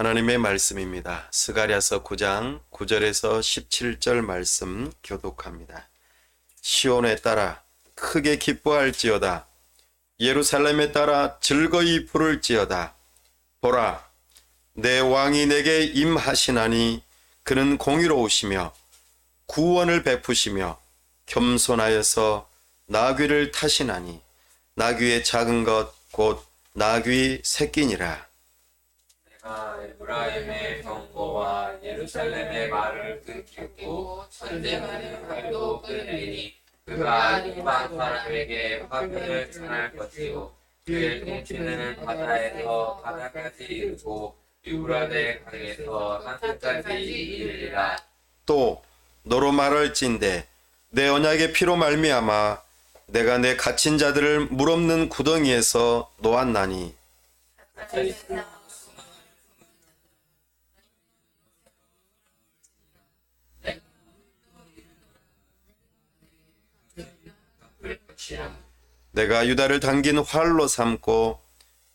하나님의 말씀입니다. 스가랴서 9장 9절에서 17절 말씀 교독합니다. 시온에 따라 크게 기뻐할지어다. 예루살렘에 따라 즐거이 부를지어다. 보라, 내 왕이 내게 임하시나니 그는 공의로우시며 구원을 베푸시며 겸손하여서 나귀를 타시나니 나귀의 작은 것 곧 나귀 새끼니라. 내가 에브라임의 경고와 예루살렘의 말을 끊겠고 전쟁하는 활도 끊으리니 그가 일반 사람에게 화편을 전할 것이요 그의 통치는 바다에서 바다까지 이르고 유브라데 강에서 하늘까지 이르리라. 또 너로 말할진대 내 언약의 피로 말미암아 내가 내 갇힌 자들을 물 없는 구덩이에서 놓았나니 내가 유다를 당긴 활로 삼고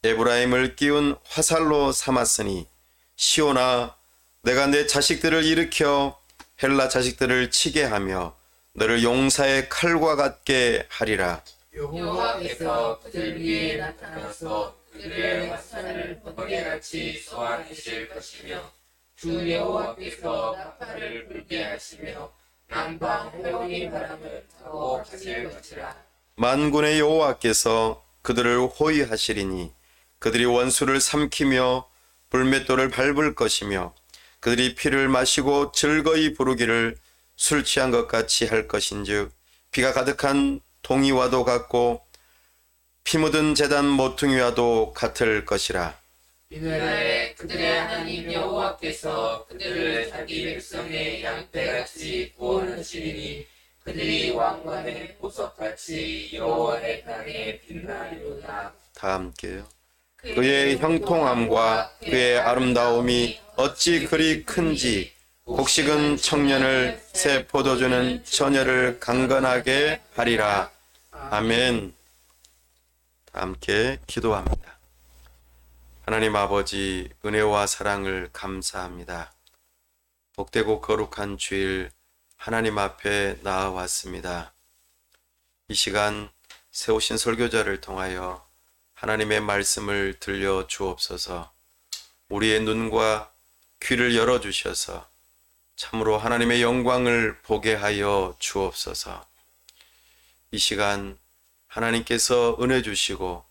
에브라임을 끼운 화살로 삼았으니 시온아, 내가 내 자식들을 일으켜 헬라 자식들을 치게 하며 너를 용사의 칼과 같게 하리라. 여호와께서 그들 위에 나타나서 그들의 화살을 번개같이 쏘아내실 것이며 주 여호와께서 나팔을 불게 하시며 남방 회오리 바람을 타고 가실 것이라. 만군의 여호와께서 그들을 호위하시리니 그들이 원수를 삼키며 불맷돌을 밟을 것이며 그들이 피를 마시고 즐거이 부르기를 술 취한 것 같이 할 것인즉 피가 가득한 동이와도 같고 피 묻은 제단 모퉁이와도 같을 것이라. 이날에 그들의 하나님 여호와께서 그들을 자기 백성의 양떼같이 구원하시리니 그들이 왕관의 보석같이 여호와의 땅에 빛나리로다. 다 함께요. 그의 형통함과 그의 아름다움이 어찌 그리 큰지 곡식은 청년을 새 포도주는 처녀를 강건하게 하리라. 아멘. 다 함께 기도합니다. 하나님 아버지, 은혜와 사랑을 감사합니다. 복되고 거룩한 주일 하나님 앞에 나아왔습니다. 이 시간 세우신 설교자를 통하여 하나님의 말씀을 들려 주옵소서. 우리의 눈과 귀를 열어주셔서 참으로 하나님의 영광을 보게 하여 주옵소서. 이 시간 하나님께서 은혜 주시고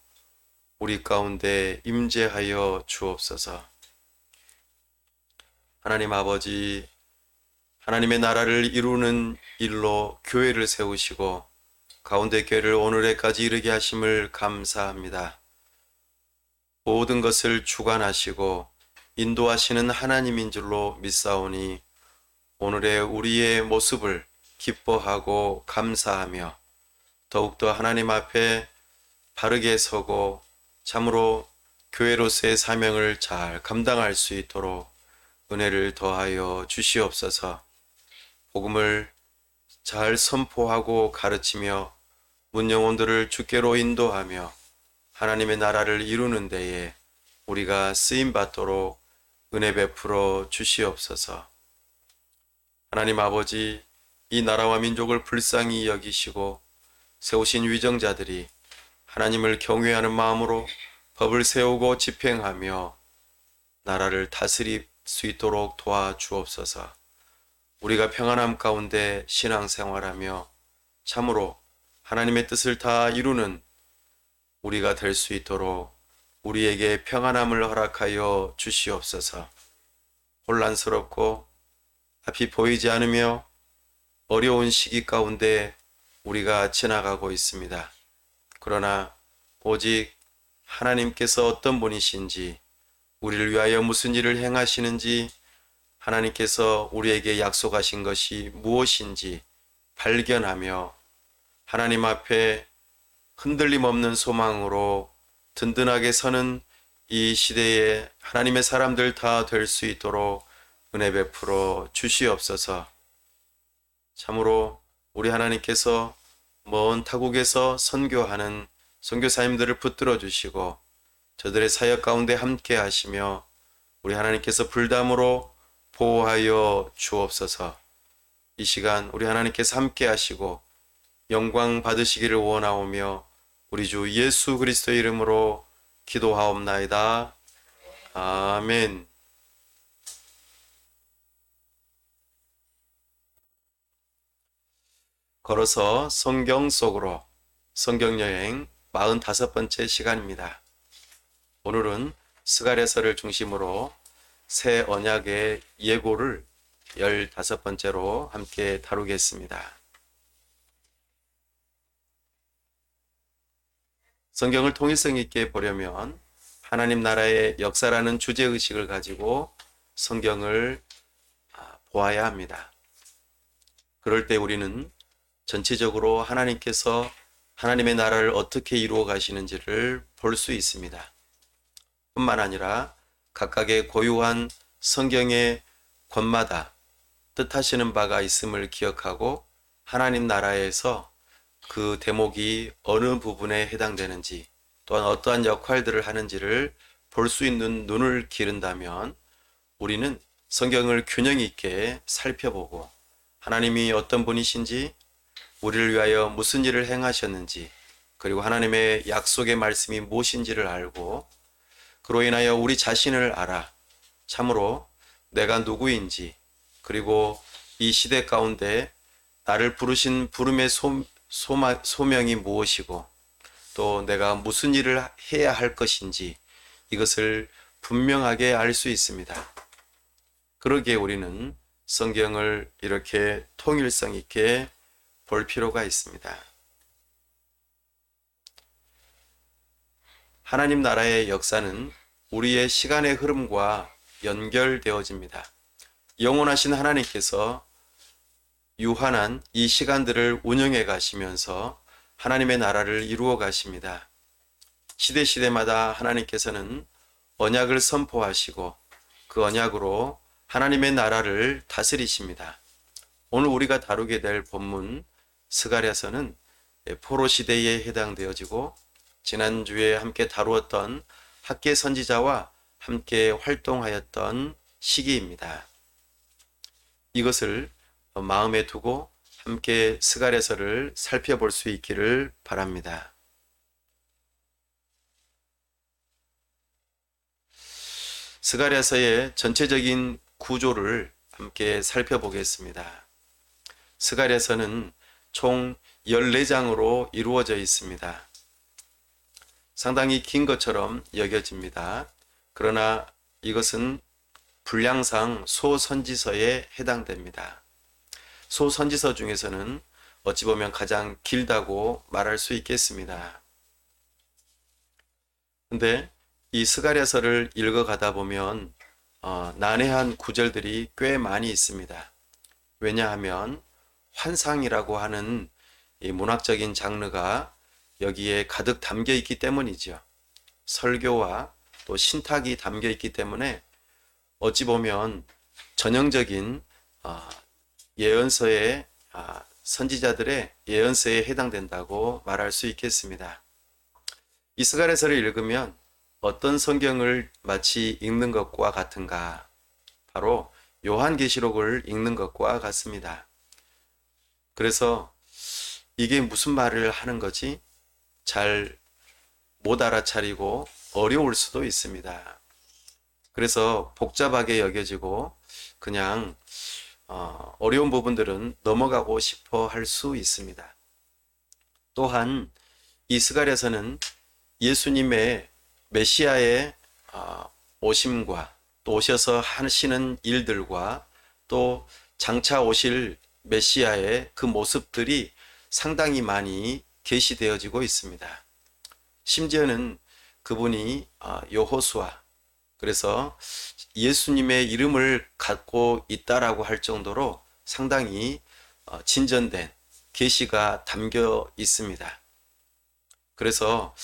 우리 가운데 임재하여 주옵소서. 하나님 아버지, 하나님의 나라를 이루는 일로 교회를 세우시고 가운데 교회를 오늘에까지 이르게 하심을 감사합니다. 모든 것을 주관하시고 인도하시는 하나님인 줄로 믿사오니 오늘의 우리의 모습을 기뻐하고 감사하며 더욱더 하나님 앞에 바르게 서고 참으로 교회로서의 사명을 잘 감당할 수 있도록 은혜를 더하여 주시옵소서. 복음을 잘 선포하고 가르치며 문영혼들을 주께로 인도하며 하나님의 나라를 이루는 데에 우리가 쓰임받도록 은혜 베풀어 주시옵소서. 하나님 아버지, 이 나라와 민족을 불쌍히 여기시고 세우신 위정자들이 하나님을 경외하는 마음으로 법을 세우고 집행하며 나라를 다스릴 수 있도록 도와주옵소서. 우리가 평안함 가운데 신앙생활하며 참으로 하나님의 뜻을 다 이루는 우리가 될 수 있도록 우리에게 평안함을 허락하여 주시옵소서. 혼란스럽고 앞이 보이지 않으며 어려운 시기 가운데 우리가 지나가고 있습니다. 그러나 오직 하나님께서 어떤 분이신지, 우리를 위하여 무슨 일을 행하시는지, 하나님께서 우리에게 약속하신 것이 무엇인지 발견하며 하나님 앞에 흔들림 없는 소망으로 든든하게 서는 이 시대에 하나님의 사람들 다 될 수 있도록 은혜 베풀어 주시옵소서. 참으로 우리 하나님께서 먼 타국에서 선교하는 선교사님들을 붙들어 주시고 저들의 사역 가운데 함께 하시며 우리 하나님께서 불담으로 보호하여 주옵소서. 이 시간 우리 하나님께서 함께 하시고 영광 받으시기를 원하오며 우리 주 예수 그리스도의 이름으로 기도하옵나이다. 아멘. 걸어서 성경 속으로 성경여행 45번째 시간입니다. 오늘은 스가랴서를 중심으로 새 언약의 예고를 15번째로 함께 다루겠습니다. 성경을 통일성 있게 보려면 하나님 나라의 역사라는 주제의식을 가지고 성경을 보아야 합니다. 그럴 때 우리는 전체적으로 하나님께서 하나님의 나라를 어떻게 이루어 가시는지를 볼 수 있습니다. 뿐만 아니라 각각의 고유한 성경의 권마다 뜻하시는 바가 있음을 기억하고 하나님 나라에서 그 대목이 어느 부분에 해당되는지 또한 어떠한 역할들을 하는지를 볼 수 있는 눈을 기른다면 우리는 성경을 균형 있게 살펴보고 하나님이 어떤 분이신지 우리를 위하여 무슨 일을 행하셨는지 그리고 하나님의 약속의 말씀이 무엇인지를 알고 그로 인하여 우리 자신을 알아 참으로 내가 누구인지 그리고 이 시대 가운데 나를 부르신 부름의 소명이 무엇이고 또 내가 무슨 일을 해야 할 것인지 이것을 분명하게 알 수 있습니다. 그러기에 우리는 성경을 이렇게 통일성 있게 볼 필요가 있습니다. 하나님 나라의 역사는 우리의 시간의 흐름과 연결되어집니다. 영원하신 하나님께서 유한한 이 시간들을 운영해 가시면서 하나님의 나라를 이루어 가십니다. 시대마다 하나님께서는 언약을 선포하시고 그 언약으로 하나님의 나라를 다스리십니다. 오늘 우리가 다루게 될 본문 스가랴서는 포로 시대에 해당되어지고 지난주에 함께 다루었던 학계 선지자와 함께 활동하였던 시기입니다. 이것을 마음에 두고 함께 스가랴서를 살펴볼 수 있기를 바랍니다. 스가랴서의 전체적인 구조를 함께 살펴보겠습니다. 스가랴서는 총 14장으로 이루어져 있습니다. 상당히 긴 것처럼 여겨집니다. 그러나 이것은 분량상 소선지서에 해당됩니다. 소선지서 중에서는 어찌 보면 가장 길다고 말할 수 있겠습니다. 근데 이 스가랴서를 읽어가다 보면 난해한 구절들이 꽤 많이 있습니다. 왜냐하면 환상이라고 하는 이 문학적인 장르가 여기에 가득 담겨 있기 때문이죠. 설교와 또 신탁이 담겨 있기 때문에 어찌 보면 전형적인 예언서의 선지자들의 예언서에 해당된다고 말할 수 있겠습니다. 이 스가랴서를 읽으면 어떤 성경을 마치 읽는 것과 같은가? 바로 요한계시록을 읽는 것과 같습니다. 그래서 이게 무슨 말을 하는 거지? 잘 못 알아차리고 어려울 수도 있습니다. 그래서 복잡하게 여겨지고 그냥 어려운 부분들은 넘어가고 싶어 할 수 있습니다. 또한 이 스가랴서는 예수님의 메시아의 오심과 또 오셔서 하시는 일들과 또 장차 오실 메시아의 그 모습들이 상당히 많이 계시되어지고 있습니다. 심지어는 그분이 여호수아, 그래서 예수님의 이름을 갖고 있다라고 할 정도로 상당히 진전된 계시가 담겨 있습니다. 그래서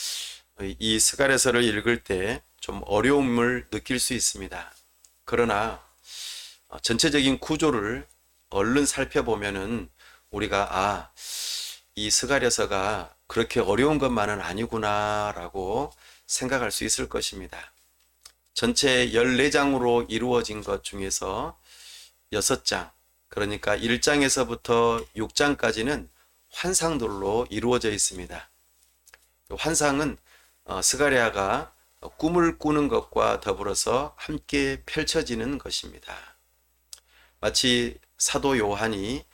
이 스가랴서를 읽을 때 좀 어려움을 느낄 수 있습니다. 그러나 전체적인 구조를 얼른 살펴보면은 우리가 이 스가랴서가 그렇게 어려운 것만은 아니구나라고 생각할 수 있을 것입니다. 전체 14장으로 이루어진 것 중에서 6장, 그러니까 1장에서부터 6장까지는 환상들로 이루어져 있습니다. 환상은 스가랴가 꿈을 꾸는 것과 더불어서 함께 펼쳐지는 것입니다. 마치 사도 요한이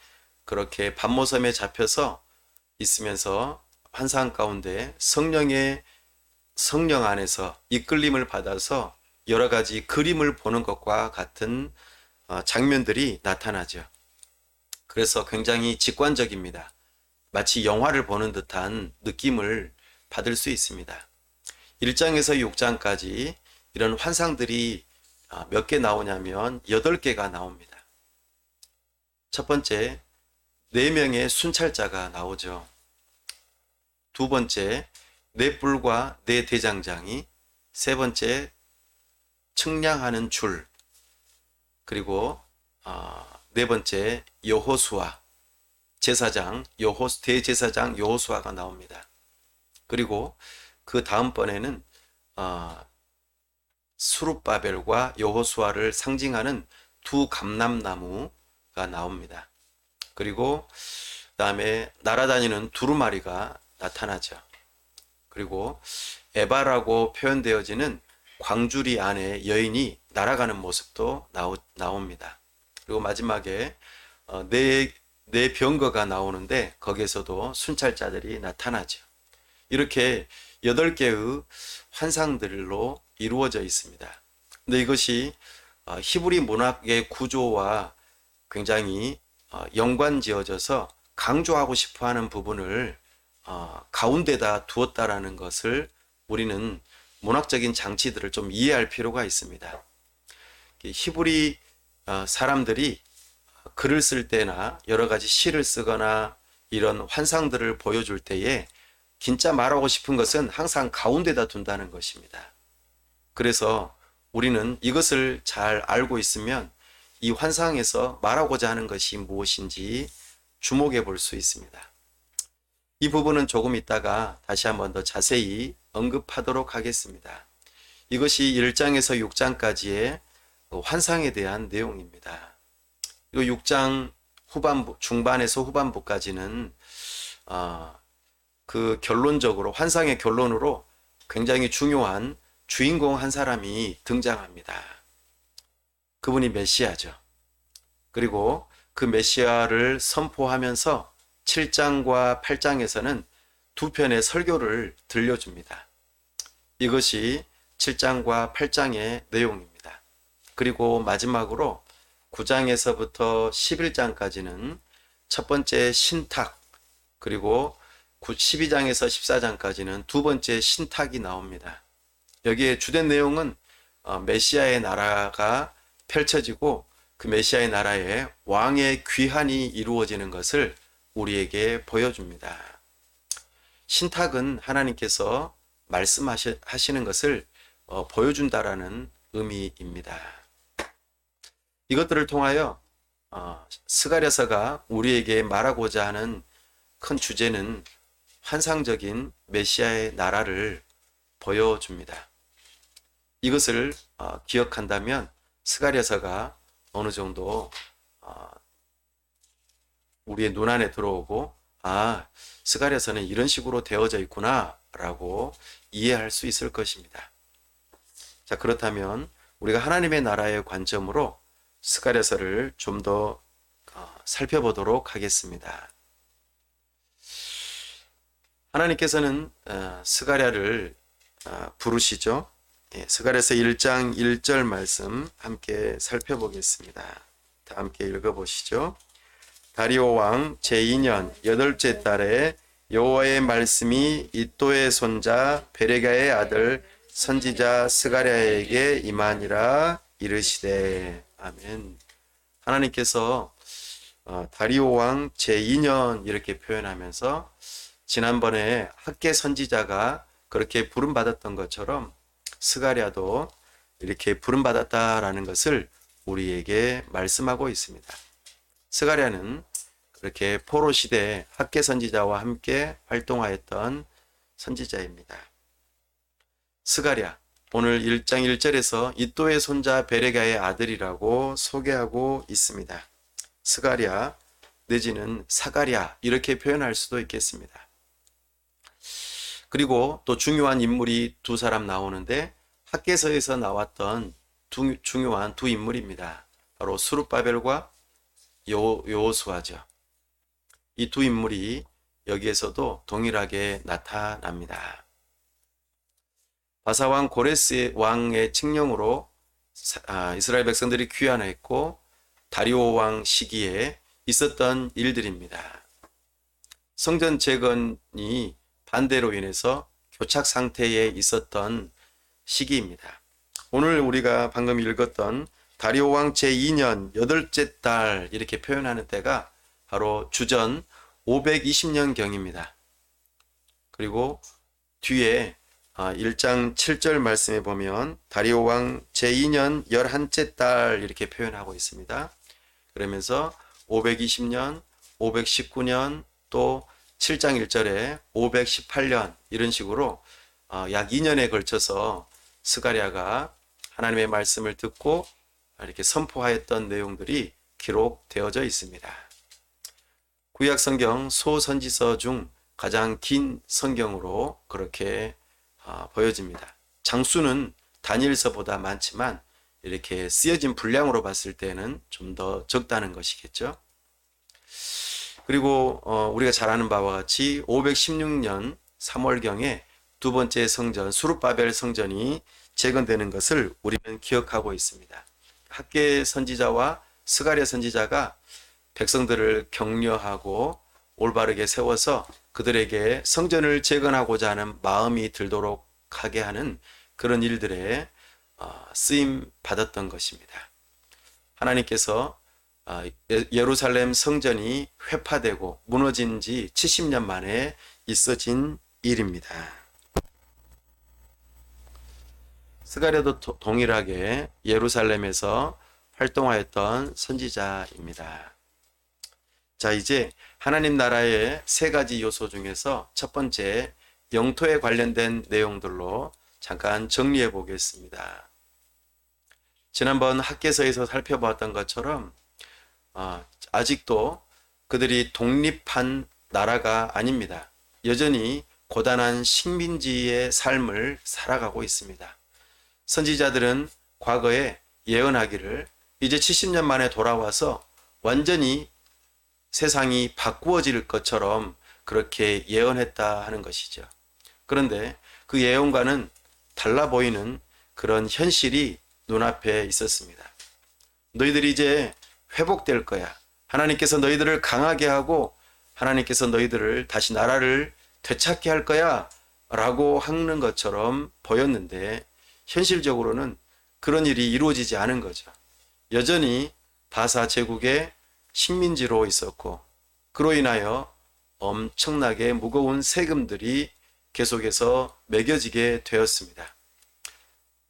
그렇게 밤모섬에 잡혀서 있으면서 환상 가운데 성령 안에서 이끌림을 받아서 여러 가지 그림을 보는 것과 같은 장면들이 나타나죠. 그래서 굉장히 직관적입니다. 마치 영화를 보는 듯한 느낌을 받을 수 있습니다. 1장에서 6장까지 이런 환상들이 몇 개 나오냐면 8개가 나옵니다. 첫 번째, 4명의 순찰자가 나오죠. 두 번째, 4뿔과 4대장장이, 세 번째, 측량하는 줄, 그리고 네 번째, 여호수아 제사장, 대제사장 여호수아가 나옵니다. 그리고 그 다음번에는 스룹바벨과 여호수아를 상징하는 두 감람나무가 나옵니다. 그리고 그 다음에 날아다니는 두루마리가 나타나죠. 그리고 에바라고 표현되어지는 광주리 안에 여인이 날아가는 모습도 나옵니다. 그리고 마지막에 네 병거가 나오는데 거기에서도 순찰자들이 나타나죠. 이렇게 8개의 환상들로 이루어져 있습니다. 근데 이것이 히브리 문학의 구조와 굉장히 연관지어져서 강조하고 싶어하는 부분을 가운데다 두었다라는 것을 우리는 문학적인 장치들을 좀 이해할 필요가 있습니다. 히브리 사람들이 글을 쓸 때나 여러 가지 시를 쓰거나 이런 환상들을 보여줄 때에 진짜 말하고 싶은 것은 항상 가운데다 둔다는 것입니다. 그래서 우리는 이것을 잘 알고 있으면 이 환상에서 말하고자 하는 것이 무엇인지 주목해 볼 수 있습니다. 이 부분은 조금 있다가 다시 한번 더 자세히 언급하도록 하겠습니다. 이것이 1장에서 6장까지의 환상에 대한 내용입니다. 그리고 6장 후반부, 중반에서 후반부까지는 그 결론적으로 환상의 결론으로 굉장히 중요한 주인공 한 사람이 등장합니다. 그분이 메시아죠. 그리고 그 메시아를 선포하면서 7장과 8장에서는 두 편의 설교를 들려줍니다. 이것이 7장과 8장의 내용입니다. 그리고 마지막으로 9장에서부터 11장까지는 첫 번째 신탁, 그리고 12장에서 14장까지는 두 번째 신탁이 나옵니다. 여기에 주된 내용은 메시아의 나라가 펼쳐지고 그 메시아의 나라에 왕의 귀환이 이루어지는 것을 우리에게 보여줍니다. 신탁은 하나님께서 말씀하시는 것을 보여준다라는 의미입니다. 이것들을 통하여 스가랴서가 우리에게 말하고자 하는 큰 주제는 환상적인 메시아의 나라를 보여줍니다. 이것을 기억한다면 스가랴서가 어느 정도 우리의 눈 안에 들어오고 스가랴서는 이런 식으로 되어져 있구나 라고 이해할 수 있을 것입니다. 자, 그렇다면 우리가 하나님의 나라의 관점으로 스가랴서를 좀 더 살펴보도록 하겠습니다. 하나님께서는 스가랴를 부르시죠. 스가랴서 1장 1절 말씀 함께 살펴보겠습니다. 다 함께 읽어보시죠. 다리오 왕 제2년 8째 달에 여호와의 말씀이 이또의 손자 베레가의 아들 선지자 스가랴에게 임하니라. 이르시되. 아멘. 하나님께서 다리오 왕 제2년 이렇게 표현하면서 지난번에 학개 선지자가 그렇게 부름받았던 것처럼 스가랴도 이렇게 부름받았다라는 것을 우리에게 말씀하고 있습니다. 스가랴는 그렇게 포로 시대 학개 선지자와 함께 활동하였던 선지자입니다. 스가랴, 오늘 1장 1절에서 이또의 손자 베레가의 아들이라고 소개하고 있습니다. 스가랴 내지는 사가랴 이렇게 표현할 수도 있겠습니다. 그리고 또 중요한 인물이 두 사람 나오는데 학개서에서 나왔던 중요한 두 인물입니다. 바로 스룹바벨과 여호수아죠. 이 두 인물이 여기에서도 동일하게 나타납니다. 바사왕 고레스 왕의 칙령으로 이스라엘 백성들이 귀환했고 다리오 왕 시기에 있었던 일들입니다. 성전 재건이 반대로 인해서 교착 상태에 있었던 시기입니다. 오늘 우리가 방금 읽었던 다리오 왕 제2년 8째 달 이렇게 표현하는 때가 바로 주전 520년경입니다. 그리고 뒤에 1장 7절 말씀에 보면 다리오 왕 제2년 11째 달 이렇게 표현하고 있습니다. 그러면서 520년, 519년 또 7장 1절에 518년 이런 식으로 약 2년에 걸쳐서 스가랴가 하나님의 말씀을 듣고 이렇게 선포하였던 내용들이 기록되어져 있습니다. 구약 성경 소선지서 중 가장 긴 성경으로 그렇게 보여집니다. 장수는 다니엘서보다 많지만 이렇게 쓰여진 분량으로 봤을 때는 좀 더 적다는 것이겠죠. 그리고 우리가 잘 아는 바와 같이 516년 3월경에 두 번째 성전 수룹바벨 성전이 재건되는 것을 우리는 기억하고 있습니다. 학개 선지자와 스가랴 선지자가 백성들을 격려하고 올바르게 세워서 그들에게 성전을 재건하고자 하는 마음이 들도록 하게 하는 그런 일들에 쓰임 받았던 것입니다. 하나님께서 예루살렘 성전이 회파되고 무너진 지 70년 만에 있어진 일입니다. 스가랴도 동일하게 예루살렘에서 활동하였던 선지자입니다. 자, 이제 하나님 나라의 세 가지 요소 중에서 첫 번째 영토에 관련된 내용들로 잠깐 정리해 보겠습니다. 지난번 학개서에서 살펴보았던 것처럼 아직도 그들이 독립한 나라가 아닙니다. 여전히 고단한 식민지의 삶을 살아가고 있습니다. 선지자들은 과거에 예언하기를 이제 70년 만에 돌아와서 완전히 세상이 바꾸어질 것처럼 그렇게 예언했다 하는 것이죠. 그런데 그 예언과는 달라 보이는 그런 현실이 눈앞에 있었습니다. 너희들이 이제 회복될 거야. 하나님께서 너희들을 강하게 하고 하나님께서 너희들을 다시 나라를 되찾게 할 거야 라고 하는 것처럼 보였는데 현실적으로는 그런 일이 이루어지지 않은 거죠. 여전히 바사 제국의 식민지로 있었고 그로 인하여 엄청나게 무거운 세금들이 계속해서 매겨지게 되었습니다.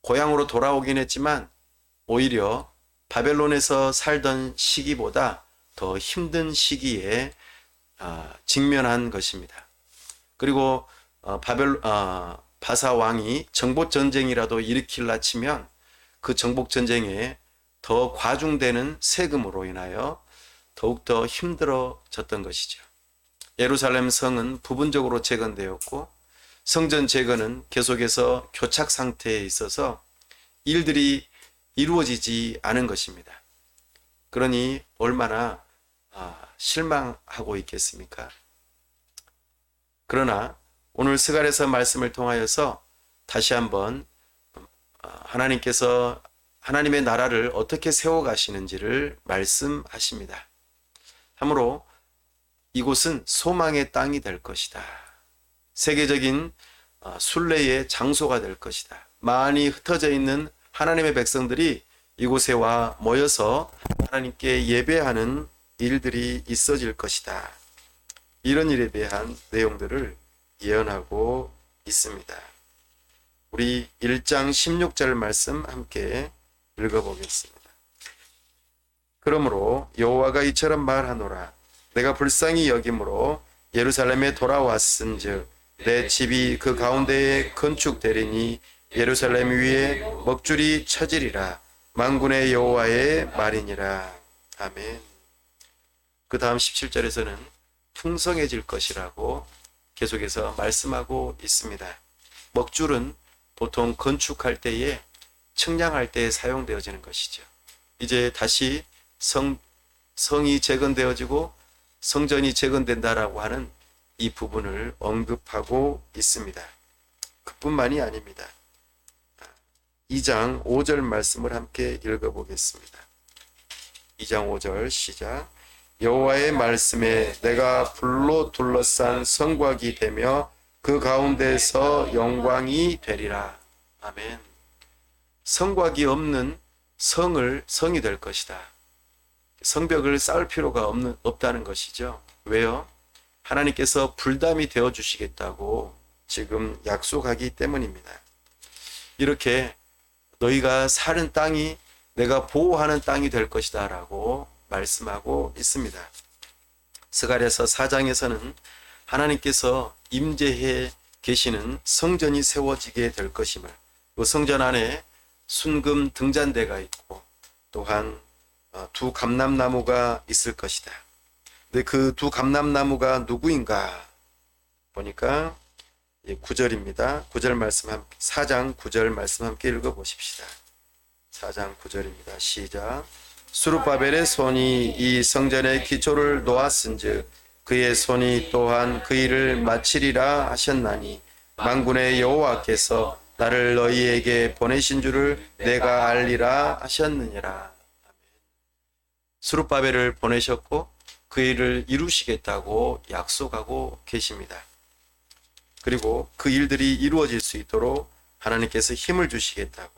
고향으로 돌아오긴 했지만 오히려 바벨론에서 살던 시기보다 더 힘든 시기에 직면한 것입니다. 그리고 바사 왕이 정복 전쟁이라도 일으킬라 치면 그 정복 전쟁에 더 과중되는 세금으로 인하여 더욱더 힘들어졌던 것이죠. 예루살렘 성은 부분적으로 재건되었고 성전 재건은 계속해서 교착 상태에 있어서 일들이 이루어지지 않은 것입니다. 그러니 얼마나 실망하고 있겠습니까? 그러나 오늘 스가랴서 말씀을 통하여서 다시 한번 하나님께서 하나님의 나라를 어떻게 세워가시는지를 말씀하십니다. 참으로 이곳은 소망의 땅이 될 것이다. 세계적인 순례의 장소가 될 것이다. 많이 흩어져 있는 하나님의 백성들이 이곳에 와 모여서 하나님께 예배하는 일들이 있어질 것이다. 이런 일에 대한 내용들을 예언하고 있습니다. 우리 1장 16절 말씀 함께 읽어보겠습니다. 그러므로 여호와가 이처럼 말하노라. 내가 불쌍히 여김으로 예루살렘에 돌아왔은즉 내 집이 그 가운데에 건축되리니 예루살렘 위에 먹줄이 쳐지리라. 만군의 여호와의 말이니라. 아멘. 그 다음 17절에서는 풍성해질 것이라고 계속해서 말씀하고 있습니다. 먹줄은 보통 건축할 때에 측량할 때에 사용되어지는 것이죠. 이제 다시 성이 재건되어지고 성전이 재건된다라고 하는 이 부분을 언급하고 있습니다. 그뿐만이 아닙니다. 2장 5절 말씀을 함께 읽어보겠습니다. 2장 5절 시작. 여호와의 말씀에 내가 불로 둘러싼 성곽이 되며 그 가운데서 영광이 되리라. 아멘. 성곽이 없는 성이 될 것이다. 성벽을 쌓을 필요가 없다는 것이죠. 왜요? 하나님께서 불담이 되어 주시겠다고 지금 약속하기 때문입니다. 이렇게 너희가 사는 땅이 내가 보호하는 땅이 될 것이다 라고 말씀하고 있습니다. 스가랴서 4장에서는 하나님께서 임재해 계시는 성전이 세워지게 될 것임을, 그 성전 안에 순금 등잔대가 있고 또한 두 감람나무가 있을 것이다. 근데 그 두 감람나무가 누구인가 보니까 9절입니다. 9절 말씀 4장 9절 말씀 함께 읽어보십시다. 4장 9절입니다. 시작. 수룹바벨의 손이 이 성전의 기초를 놓았은즉 그의 손이 또한 그 일을 마치리라 하셨나니 만군의 여호와께서 나를 너희에게 보내신 줄을 내가 알리라 하셨느니라. 수룹바벨을 보내셨고 그 일을 이루시겠다고 약속하고 계십니다. 그리고 그 일들이 이루어질 수 있도록 하나님께서 힘을 주시겠다고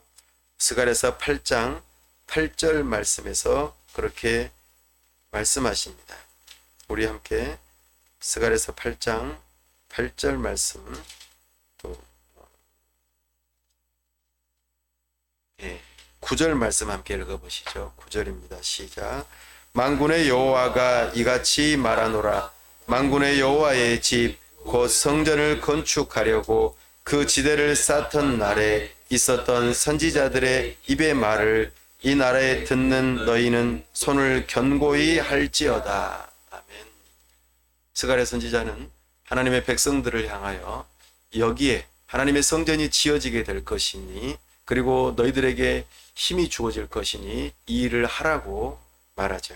스가랴서 8장 8절 말씀에서 그렇게 말씀하십니다. 우리 함께 스가랴서 8장 8절 말씀 또 9절 말씀 함께 읽어보시죠. 9절입니다. 시작. 만군의 여호와가 이같이 말하노라. 만군의 여호와의 집 곧 성전을 건축하려고 그 지대를 쌓던 날에 있었던 선지자들의 입의 말을 이 나라에 듣는 너희는 손을 견고히 할지어다. 아멘. 스가랴 선지자는 하나님의 백성들을 향하여 여기에 하나님의 성전이 지어지게 될 것이니 그리고 너희들에게 힘이 주어질 것이니 이 일을 하라고 말하죠.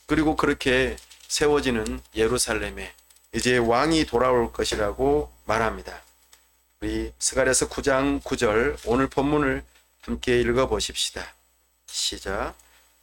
그리고 그렇게 세워지는 예루살렘에 이제 왕이 돌아올 것이라고 말합니다. 우리 스가랴서 9장 9절 오늘 본문을 함께 읽어보십시다. 시작.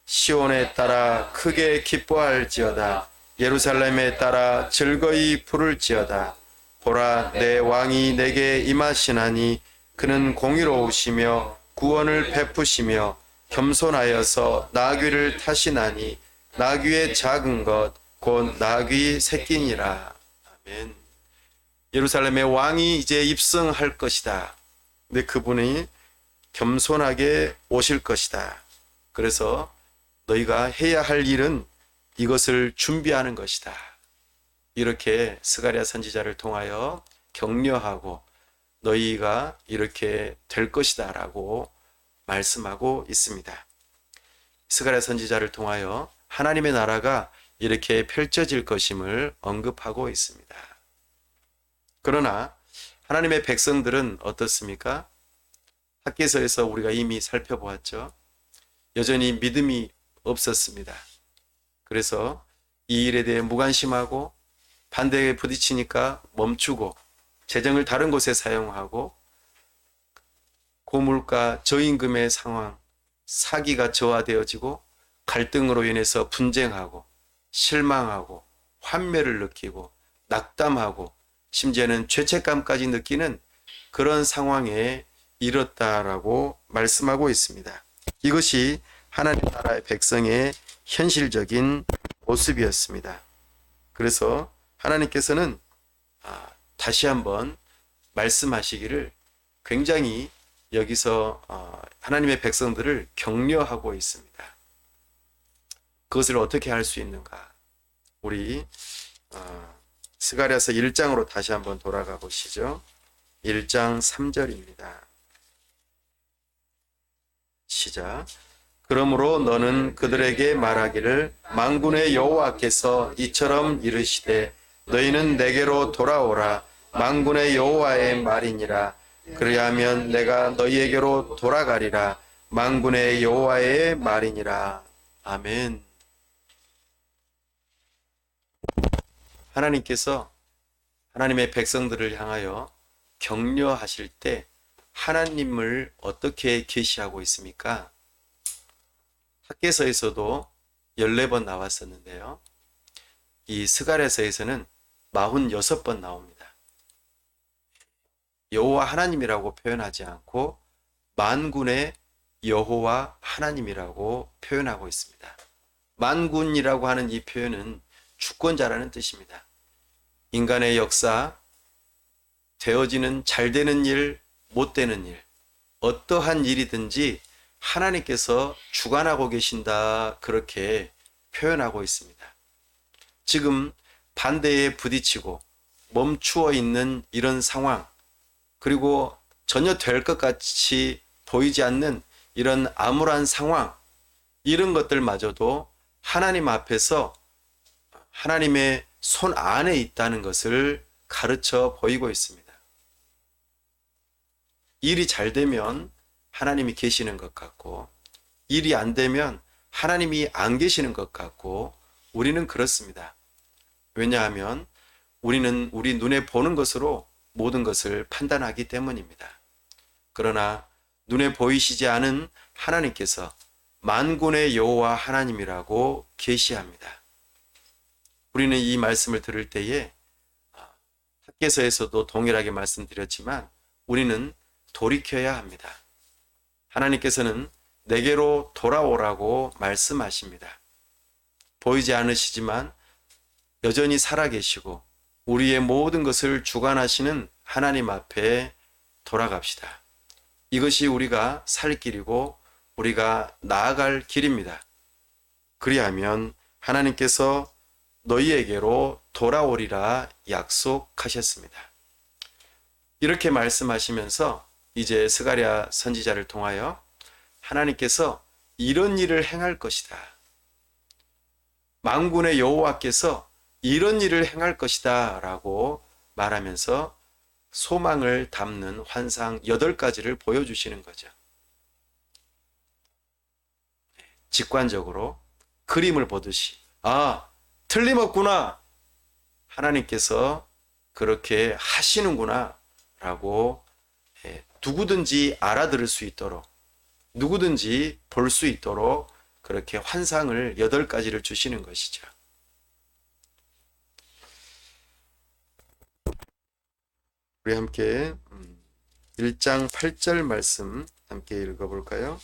시온에 따라 크게 기뻐할지어다. 예루살렘에 따라 즐거이 부를지어다. 보라, 내 왕이 내게 임하시나니 그는 공의로우시며 구원을 베푸시며 겸손하여서 나귀를 타시나니 나귀의 작은 것 곧 나귀 새끼니라. 아멘. 예루살렘의 왕이 이제 입성할 것이다. 근데 그분이 겸손하게 오실 것이다. 그래서 너희가 해야 할 일은 이것을 준비하는 것이다. 이렇게 스가랴 선지자를 통하여 격려하고 너희가 이렇게 될 것이다 라고 말씀하고 있습니다. 스가랴 선지자를 통하여 하나님의 나라가 이렇게 펼쳐질 것임을 언급하고 있습니다. 그러나 하나님의 백성들은 어떻습니까? 학개서에서 우리가 이미 살펴보았죠. 여전히 믿음이 없었습니다. 그래서 이 일에 대해 무관심하고 반대에 부딪히니까 멈추고 재정을 다른 곳에 사용하고 고물가 저임금의 상황, 사기가 저하되어지고 갈등으로 인해서 분쟁하고 실망하고 환멸을 느끼고 낙담하고 심지어는 죄책감까지 느끼는 그런 상황에 이뤘다라고 말씀하고 있습니다. 이것이 하나님 나라의 백성의 현실적인 모습이었습니다. 그래서 하나님께서는 다시 한번 말씀하시기를 굉장히 여기서 하나님의 백성들을 격려하고 있습니다. 그것을 어떻게 할 수 있는가? 우리 스가랴서 1장으로 다시 한번 돌아가 보시죠. 1장 3절입니다. 시작. 그러므로 너는 그들에게 말하기를 만군의 여호와께서 이처럼 이르시되 너희는 내게로 돌아오라. 만군의 여호와의 말이니라. 그리하면 내가 너희에게로 돌아가리라. 만군의 여호와의 말이니라. 아멘. 하나님께서 하나님의 백성들을 향하여 격려하실 때 하나님을 어떻게 계시하고 있습니까? 학개서에서도 14번 나왔었는데요. 이 스가랴서에서는 46번 나옵니다. 여호와 하나님이라고 표현하지 않고 만군의 여호와 하나님이라고 표현하고 있습니다. 만군이라고 하는 이 표현은 주권자라는 뜻입니다. 인간의 역사, 되어지는 잘 되는 일, 못 되는 일, 어떠한 일이든지 하나님께서 주관하고 계신다, 그렇게 표현하고 있습니다. 지금 반대에 부딪히고 멈추어 있는 이런 상황, 그리고 전혀 될 것 같이 보이지 않는 이런 암울한 상황, 이런 것들마저도 하나님 앞에서 하나님의 손 안에 있다는 것을 가르쳐 보이고 있습니다. 일이 잘 되면 하나님이 계시는 것 같고, 일이 안 되면 하나님이 안 계시는 것 같고, 우리는 그렇습니다. 왜냐하면 우리는 우리 눈에 보는 것으로 모든 것을 판단하기 때문입니다. 그러나 눈에 보이시지 않은 하나님께서 만군의 여호와 하나님이라고 계시합니다. 우리는 이 말씀을 들을 때에 학개서에서도 동일하게 말씀드렸지만 우리는 돌이켜야 합니다. 하나님께서는 내게로 돌아오라고 말씀하십니다. 보이지 않으시지만 여전히 살아계시고 우리의 모든 것을 주관하시는 하나님 앞에 돌아갑시다. 이것이 우리가 살 길이고 우리가 나아갈 길입니다. 그리하면 하나님께서 너희에게로 돌아오리라 약속하셨습니다. 이렇게 말씀하시면서 이제 스가랴 선지자를 통하여 하나님께서 이런 일을 행할 것이다, 만군의 여호와께서 이런 일을 행할 것이다 라고 말하면서 소망을 담는 환상 8가지를 보여주시는 거죠. 직관적으로 그림을 보듯이, 아, 틀림없구나, 하나님께서 그렇게 하시는구나 라고 누구든지 알아들을 수 있도록, 누구든지 볼 수 있도록 그렇게 환상을 8가지를 주시는 것이죠. 우리 함께 1장 8절 말씀 함께 읽어볼까요?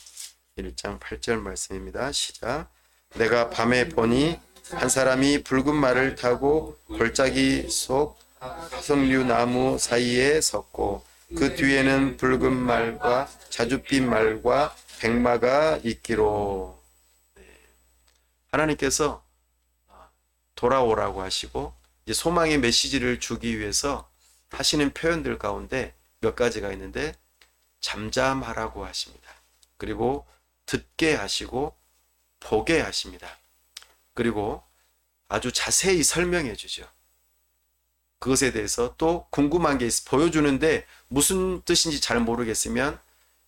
1장 8절 말씀입니다. 시작. 내가 밤에 보니 한 사람이 붉은 말을 타고 골짜기 속 화석류 나무 사이에 섰고 그 뒤에는 붉은 말과 자줏빛 말과 백마가 있기로. 하나님께서 돌아오라고 하시고 이제 소망의 메시지를 주기 위해서 하시는 표현들 가운데 몇 가지가 있는데, 잠잠하라고 하십니다. 그리고 듣게 하시고 보게 하십니다. 그리고 아주 자세히 설명해 주죠. 그것에 대해서 또 궁금한 게 보여주는데 무슨 뜻인지 잘 모르겠으면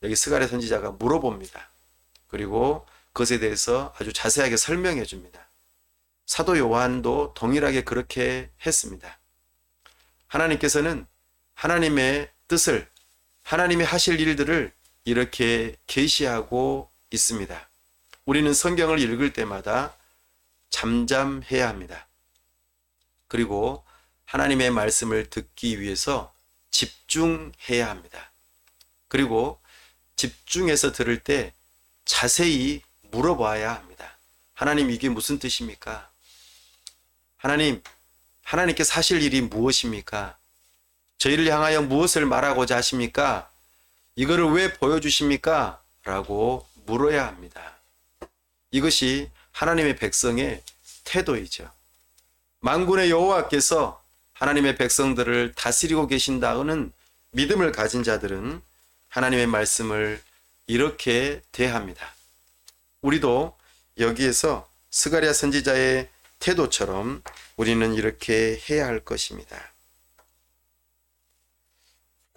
여기 스가랴 선지자가 물어봅니다. 그리고 그것에 대해서 아주 자세하게 설명해 줍니다. 사도 요한도 동일하게 그렇게 했습니다. 하나님께서는 하나님의 뜻을, 하나님이 하실 일들을 이렇게 계시하고 있습니다. 우리는 성경을 읽을 때마다 잠잠해야 합니다. 그리고 하나님의 말씀을 듣기 위해서 집중해야 합니다. 그리고 집중해서 들을 때 자세히 물어봐야 합니다. 하나님, 이게 무슨 뜻입니까? 하나님께서 하실 일이 무엇입니까? 저희를 향하여 무엇을 말하고자 하십니까? 이거를 왜 보여주십니까? 라고 물어야 합니다. 이것이 하나님의 백성의 태도이죠. 만군의 여호와께서 하나님의 백성들을 다스리고 계신다는 믿음을 가진 자들은 하나님의 말씀을 이렇게 대합니다. 우리도 여기에서 스가랴 선지자의 태도처럼 우리는 이렇게 해야 할 것입니다.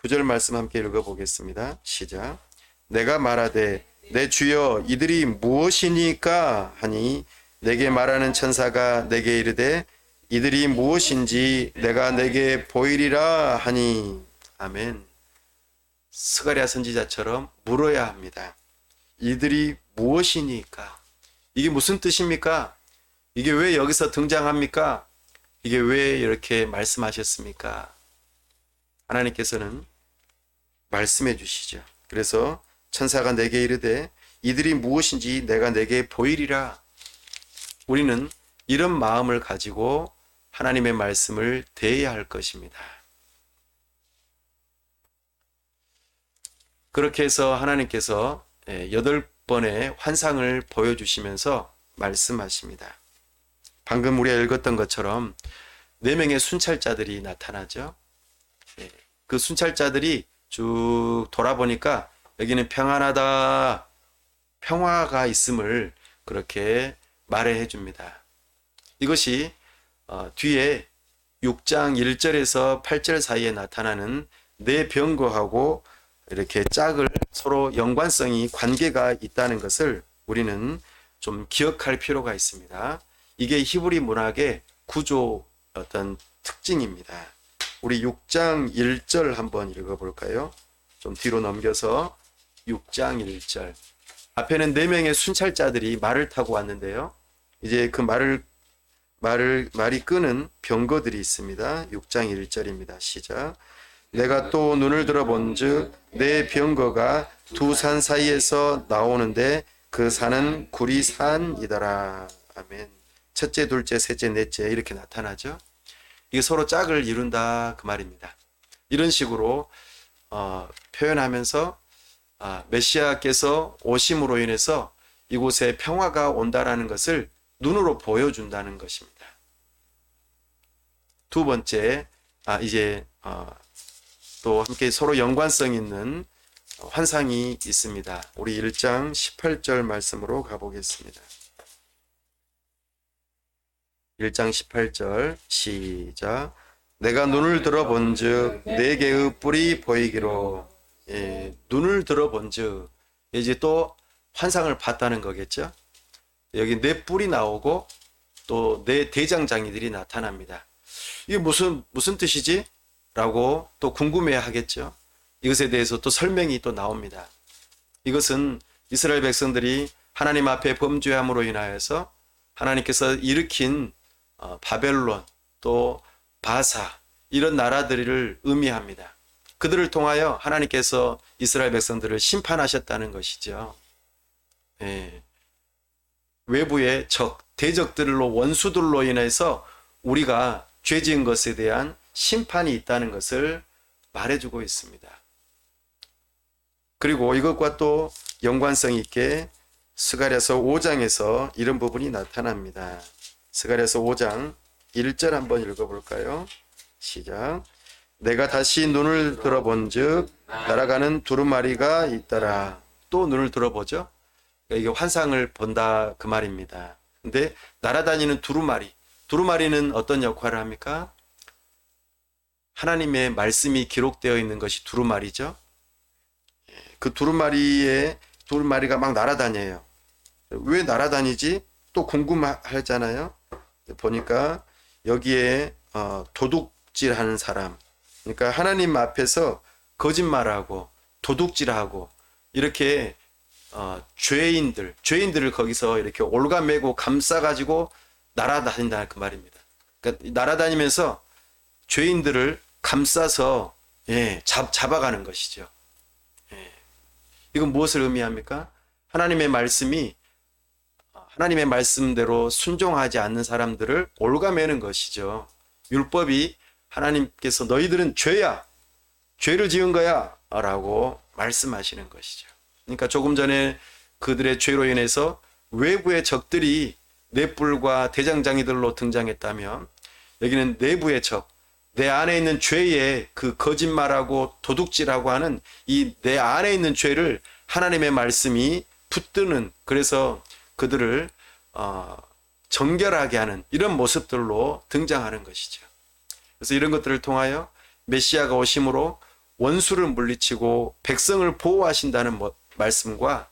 9절 말씀 함께 읽어보겠습니다. 시작. 내가 말하되 내 주여 이들이 무엇이니까 하니 내게 말하는 천사가 내게 이르되 이들이 무엇인지 내가 내게 보이리라 하니. 아멘. 스가랴 선지자처럼 물어야 합니다. 이들이 무엇이니까? 이게 무슨 뜻입니까? 이게 왜 여기서 등장합니까? 이게 왜 이렇게 말씀하셨습니까? 하나님께서는 말씀해 주시죠. 그래서 천사가 내게 이르되 이들이 무엇인지 내가 내게 보이리라. 우리는 이런 마음을 가지고 하나님의 말씀을 대해야 할 것입니다. 그렇게 해서 하나님께서 8번의 환상을 보여주시면서 말씀하십니다. 방금 우리가 읽었던 것처럼 4명의 순찰자들이 나타나죠. 그 순찰자들이 쭉 돌아보니까 여기는 평안하다, 평화가 있음을 그렇게 말해 줍니다. 이것이 뒤에 6장 1절에서 8절 사이에 나타나는 네 병거하고 이렇게 짝을 서로 연관성이 관계가 있다는 것을 우리는 좀 기억할 필요가 있습니다. 이게 히브리 문학의 구조 어떤 특징입니다. 우리 6장 1절 한번 읽어볼까요? 좀 뒤로 넘겨서 6장 1절. 앞에는 4명의 순찰자들이 말을 타고 왔는데요. 이제 그 말이 끄는 병거들이 있습니다. 6장 1절입니다. 시작. 내가 또 눈을 들어본즉 내 병거가 두 산 사이에서 나오는데 그 산은 구리산이더라. 아멘. 첫째, 둘째, 셋째, 넷째 이렇게 나타나죠. 이게 서로 짝을 이룬다 그 말입니다. 이런 식으로 표현하면서 메시아께서 오심으로 인해서 이곳에 평화가 온다라는 것을 눈으로 보여준다는 것입니다. 두 번째, 이제 또 함께 서로 연관성 있는 환상이 있습니다. 우리 1장 18절 말씀으로 가보겠습니다. 1장 18절 시작. 내가 눈을 들어본즉 네 개의 뿔이 보이기로. 눈을 들어본즉 이제 또 환상을 봤다는 거겠죠. 여기 네 뿔이 나오고 또 네 대장장이들이 나타납니다. 이게 무슨 뜻이지? 라고 또 궁금해 하겠죠. 이것에 대해서 또 설명이 또 나옵니다. 이것은 이스라엘 백성들이 하나님 앞에 범죄함으로 인하여서 하나님께서 일으킨 바벨론 또 바사 이런 나라들을 의미합니다. 그들을 통하여 하나님께서 이스라엘 백성들을 심판하셨다는 것이죠. 외부의 적, 대적들로 원수들로 인해서 우리가 죄 지은 것에 대한 심판이 있다는 것을 말해주고 있습니다. 그리고 이것과 또 연관성 있게 스가랴서 5장에서 이런 부분이 나타납니다. 스가랴서 5장 1절 한번 읽어볼까요? 시작. 내가 다시 눈을 들어본즉 날아가는 두루마리가 있더라. 또 눈을 들어보죠. 이게 환상을 본다 그 말입니다. 근데 날아다니는 두루마리는 어떤 역할을 합니까? 하나님의 말씀이 기록되어 있는 것이 두루마리죠. 그 두루마리가 막 날아다녀요. 왜 날아다니지? 또 궁금하잖아요. 보니까 여기에 도둑질하는 사람, 그러니까 하나님 앞에서 거짓말하고 도둑질하고 이렇게 죄인들을 거기서 이렇게 올가매고 감싸가지고 날아다닌다 그 말입니다. 그러니까 날아다니면서 죄인들을 감싸서 잡아가는 것이죠. 이건 무엇을 의미합니까? 하나님의 말씀이 하나님의 말씀대로 순종하지 않는 사람들을 올가매는 것이죠. 율법이 하나님께서 너희들은 죄야, 죄를 지은 거야 라고 말씀하시는 것이죠. 그러니까 조금 전에 그들의 죄로 인해서 외부의 적들이 넷뿔과 대장장이들로 등장했다면 여기는 내부의 적, 내 안에 있는 죄의 그 거짓말하고 도둑질하고 하는 이 내 안에 있는 죄를 하나님의 말씀이 붙드는, 그래서 그들을 정결하게 하는 이런 모습들로 등장하는 것이죠. 그래서 이런 것들을 통하여 메시아가 오심으로 원수를 물리치고 백성을 보호하신다는 말씀과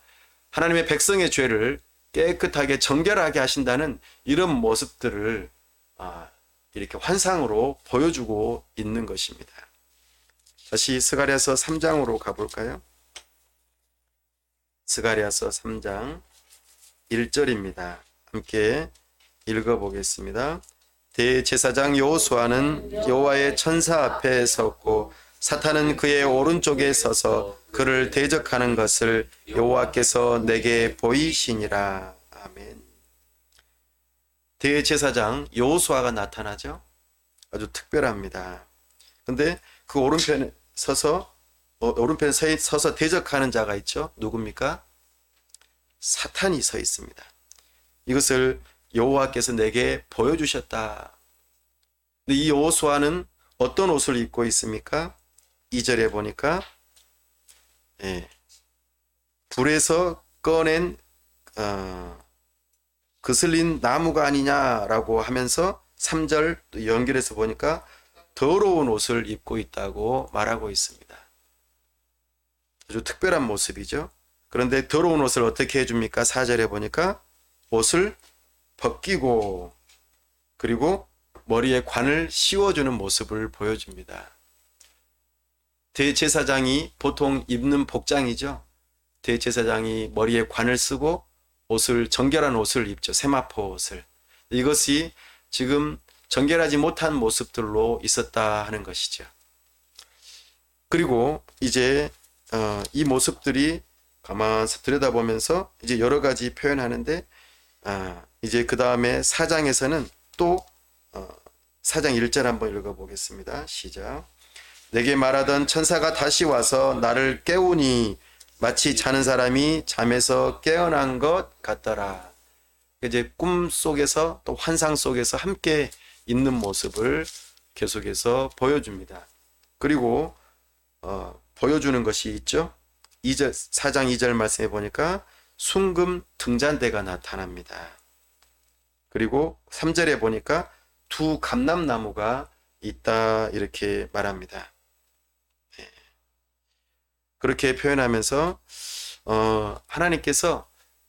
하나님의 백성의 죄를 깨끗하게 정결하게 하신다는 이런 모습들을 이렇게 환상으로 보여주고 있는 것입니다. 다시 스가랴서 3장으로 가볼까요? 스가랴서 3장 1절입니다. 함께 읽어보겠습니다. 대제사장 여호수아는 여호와의 천사 앞에 섰고 사탄은 그의 오른쪽에 서서 그를 대적하는 것을 여호와께서 내게 보이시니라. 아멘. 대제사장 여호수아가 나타나죠. 아주 특별합니다. 근데 그 오른편에 서서 대적하는 자가 있죠. 누굽니까? 사탄이 서 있습니다. 이것을 여호와께서 내게 보여주셨다. 근데 이 여호수아는 어떤 옷을 입고 있습니까? 2절에 보니까 불에서 꺼낸 그슬린 나무가 아니냐라고 하면서 3절 또 연결해서 보니까 더러운 옷을 입고 있다고 말하고 있습니다. 아주 특별한 모습이죠. 그런데 더러운 옷을 어떻게 해줍니까? 4절에 보니까 옷을 벗기고 그리고 머리에 관을 씌워주는 모습을 보여줍니다. 대제사장이 보통 입는 복장이죠. 대제사장이 머리에 관을 쓰고 옷을 정결한 옷을 입죠. 세마포 옷을. 이것이 지금 정결하지 못한 모습들로 있었다 하는 것이죠. 그리고 이제 이 모습들이 가만히 들여다보면서 이제 여러 가지 표현하는데 이제 그 다음에 4장에서는 또 4장 1절 한번 읽어보겠습니다. 시작. 내게 말하던 천사가 다시 와서 나를 깨우니 마치 자는 사람이 잠에서 깨어난 것 같더라. 이제 꿈 속에서 또 환상 속에서 함께 있는 모습을 계속해서 보여줍니다. 그리고 보여주는 것이 있죠. 4장 2절 말씀해 보니까 순금 등잔대가 나타납니다. 그리고 3절에 보니까 두 감람나무가 있다 이렇게 말합니다. 그렇게 표현하면서 하나님께서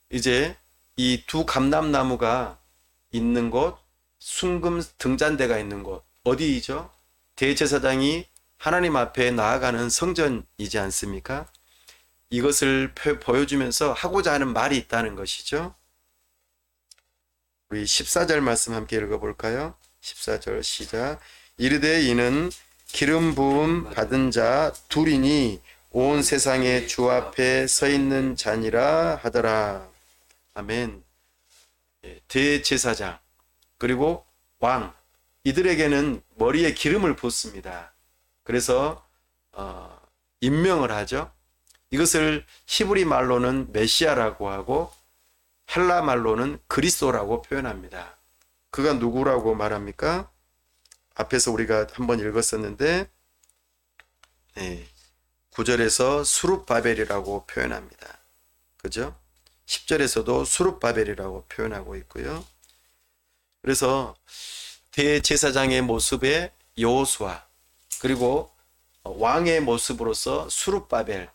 이제 이 두 감람나무가 있는 곳, 순금 등잔대가 있는 곳 어디이죠? 대제사장이 하나님 앞에 나아가는 성전이지 않습니까? 이것을 보여주면서 하고자 하는 말이 있다는 것이죠. 우리 14절 말씀 함께 읽어볼까요? 14절 시작. 이르되 이는 기름 부음 받은 자 둘이니 온 세상의 주 앞에 서 있는 자니라 하더라. 아멘. 대제사장 그리고 왕 이들에게는 머리에 기름을 붓습니다. 그래서 임명을 하죠. 이것을 히브리 말로는 메시아라고 하고 헬라 말로는 그리스도라고 표현합니다. 그가 누구라고 말합니까? 앞에서 우리가 한번 읽었었는데 9절에서 수룹바벨이라고 표현합니다. 그죠? 10절에서도 수룹바벨이라고 표현하고 있고요. 그래서 대제사장의 모습의 여호수아 그리고 왕의 모습으로서 수룹바벨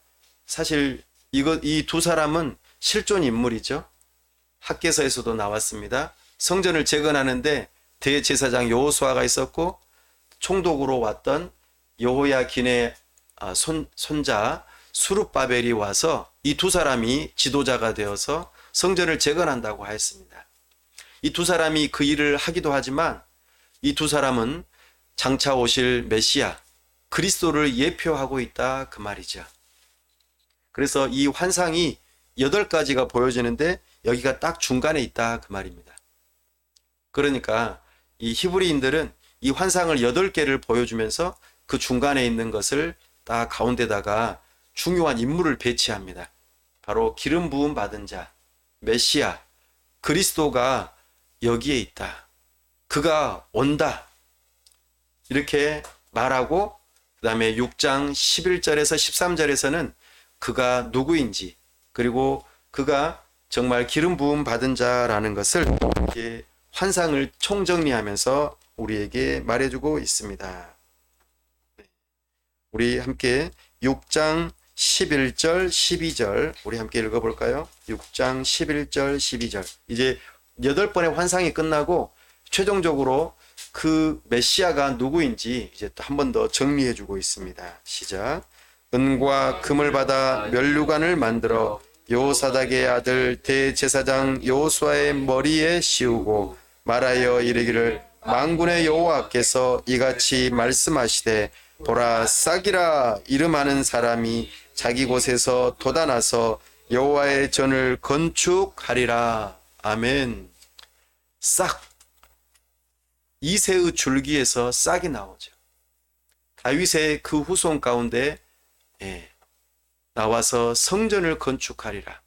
사실 이 두 사람은 실존 인물이죠. 학개서에서도 나왔습니다. 성전을 재건하는데 대제사장 여호수아가 있었고 총독으로 왔던 여호야긴의 손자 수룹바벨이 와서 이 두 사람이 지도자가 되어서 성전을 재건한다고 하였습니다. 이 두 사람이 그 일을 하기도 하지만 이 두 사람은 장차 오실 메시아 그리스도를 예표하고 있다 그 말이죠. 그래서 이 환상이 8가지가 보여지는데 여기가 딱 중간에 있다 그 말입니다. 그러니까 이 히브리인들은 이 환상을 8개를 보여주면서 그 중간에 있는 것을 딱 가운데다가 중요한 인물을 배치합니다. 바로 기름 부음 받은 자, 메시아, 그리스도가 여기에 있다. 그가 온다. 이렇게 말하고 그 다음에 6장 11절에서 13절에서는 그가 누구인지 그리고 그가 정말 기름 부음 받은 자라는 것을 이렇게 환상을 총정리하면서 우리에게 말해주고 있습니다. 우리 함께 6장 11절 12절 우리 함께 읽어볼까요? 6장 11절 12절. 이제 8번의 환상이 끝나고 최종적으로 그 메시아가 누구인지 이제 또 한 번 더 정리해주고 있습니다. 시작. 은과 금을 받아 면류관을 만들어 여호사닥의 아들 대제사장 여호수아의 머리에 씌우고 말하여 이르기를 만군의 여호와께서 이같이 말씀하시되 보라 싹이라 이름하는 사람이 자기 곳에서 돋아나서 여호와의 전을 건축하리라. 아멘. 싹. 이새의 줄기에서 싹이 나오죠. 다윗의 그 후손 가운데 나와서 성전을 건축하리라.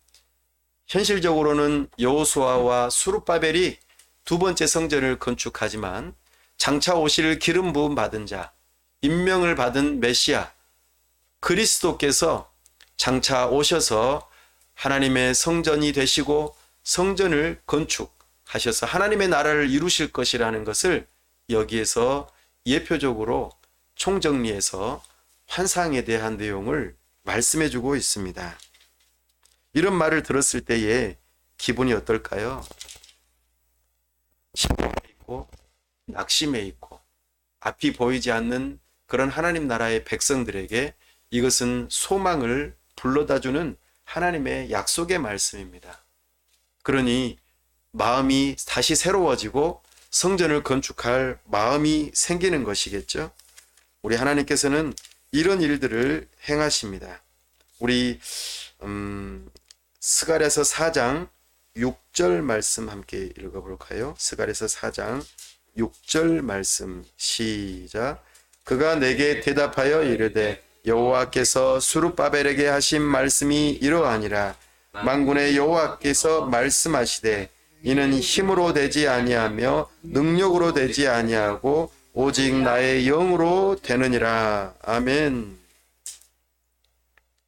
현실적으로는 여호수아와 수룹바벨이 두 번째 성전을 건축하지만 장차 오실 기름 부음 받은 자, 임명을 받은 메시아 그리스도께서 장차 오셔서 하나님의 성전이 되시고 성전을 건축하셔서 하나님의 나라를 이루실 것이라는 것을 여기에서 예표적으로 총정리해서 환상에 대한 내용을 말씀해 주고 있습니다. 이런 말을 들었을 때에 기분이 어떨까요? 심령에 있고 낙심해 있고 앞이 보이지 않는 그런 하나님 나라의 백성들에게 이것은 소망을 불러다주는 하나님의 약속의 말씀입니다. 그러니 마음이 다시 새로워지고 성전을 건축할 마음이 생기는 것이겠죠. 우리 하나님께서는 이런 일들을 행하십니다. 우리 스가랴서 4장 6절 말씀 함께 읽어볼까요? 스가랴서 4장 6절 말씀 시작. 그가 내게 대답하여 이르되 여호와께서 수룹바벨에게 하신 말씀이 이러하니라. 만군의 여호와께서 말씀하시되 이는 힘으로 되지 아니하며 능력으로 되지 아니하고 오직 나의 영으로 되느니라. 아멘.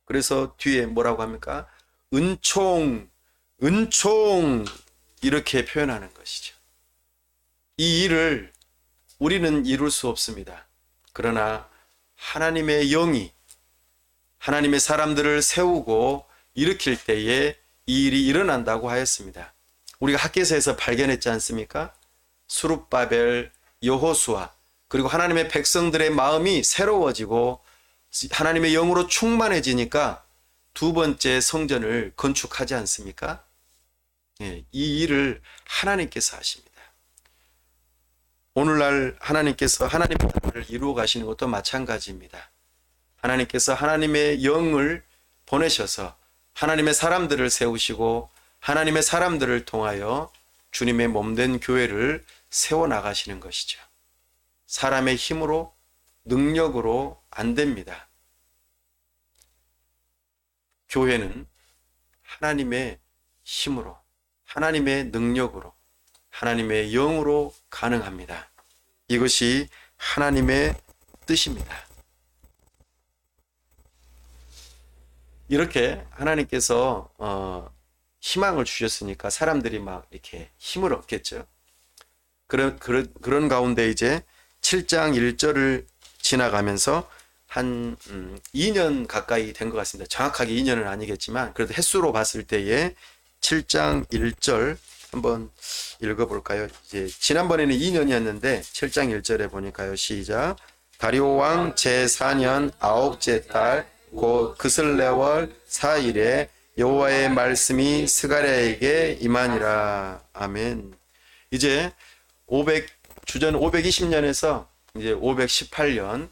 그래서 뒤에 뭐라고 합니까? 은총 이렇게 표현하는 것이죠. 이 일을 우리는 이룰 수 없습니다. 그러나 하나님의 영이 하나님의 사람들을 세우고 일으킬 때에 이 일이 일어난다고 하였습니다. 우리가 학개서에서 발견했지 않습니까? 수룹바벨, 여호수아 그리고 하나님의 백성들의 마음이 새로워지고 하나님의 영으로 충만해지니까 두 번째 성전을 건축하지 않습니까? 이 일을 하나님께서 하십니다. 오늘날 하나님께서 하나님의 나라를 이루어 가시는 것도 마찬가지입니다. 하나님께서 하나님의 영을 보내셔서 하나님의 사람들을 세우시고 하나님의 사람들을 통하여 주님의 몸된 교회를 세워나가시는 것이죠. 사람의 힘으로 능력으로 안 됩니다. 교회는 하나님의 힘으로 하나님의 능력으로 하나님의 영으로 가능합니다. 이것이 하나님의 뜻입니다. 이렇게 하나님께서 희망을 주셨으니까 사람들이 막 이렇게 힘을 얻겠죠. 그런 가운데 이제 7장 1절을 지나가면서 한 2년 가까이 된 것 같습니다. 정확하게 2년은 아니겠지만 그래도 횟수로 봤을 때에 7장 1절 한번 읽어볼까요? 이제 지난번에는 2년이었는데 7장 1절에 보니까요. 시작. 다리오 왕 제4년 아홉째 달 곧 그슬레월 4일에 여호와의 말씀이 스가랴에게 임하니라. 아멘. 이제 주전 520년에서 이제 518년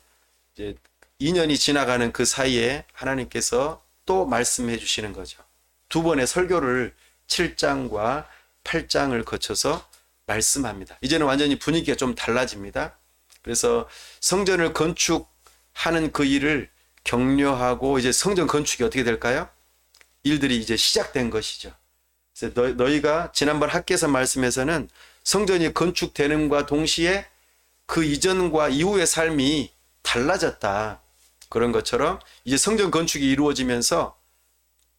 이제 2년이 지나가는 그 사이에 하나님께서 또 말씀해 주시는 거죠. 두 번의 설교를 7장과 8장을 거쳐서 말씀합니다. 이제는 완전히 분위기가 좀 달라집니다. 그래서 성전을 건축하는 그 일을 격려하고 이제 성전 건축이 어떻게 될까요? 일들이 이제 시작된 것이죠. 그래서 너희가 지난번 학개서 말씀에서는 성전이 건축되는과 동시에 그 이전과 이후의 삶이 달라졌다. 그런 것처럼 이제 성전 건축이 이루어지면서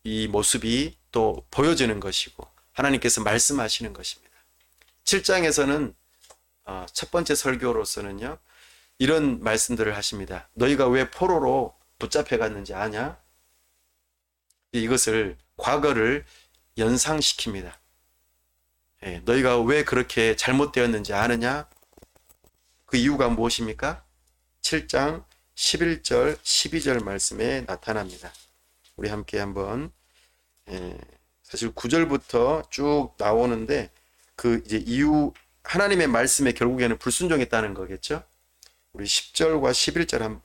이 모습이 또 보여지는 것이고 하나님께서 말씀하시는 것입니다. 7장에서는 첫 번째 설교로서는요, 이런 말씀들을 하십니다. 너희가 왜 포로로 붙잡혀 갔는지 아냐? 이것을 과거를 연상시킵니다. 너희가 왜 그렇게 잘못되었는지 아느냐? 그 이유가 무엇입니까? 7장 11절 12절 말씀에 나타납니다. 우리 함께 한번 사실 9절부터 쭉 나오는데 그 이제 이유 하나님의 말씀에 결국에는 불순종했다는 거겠죠. 우리 10절과 11절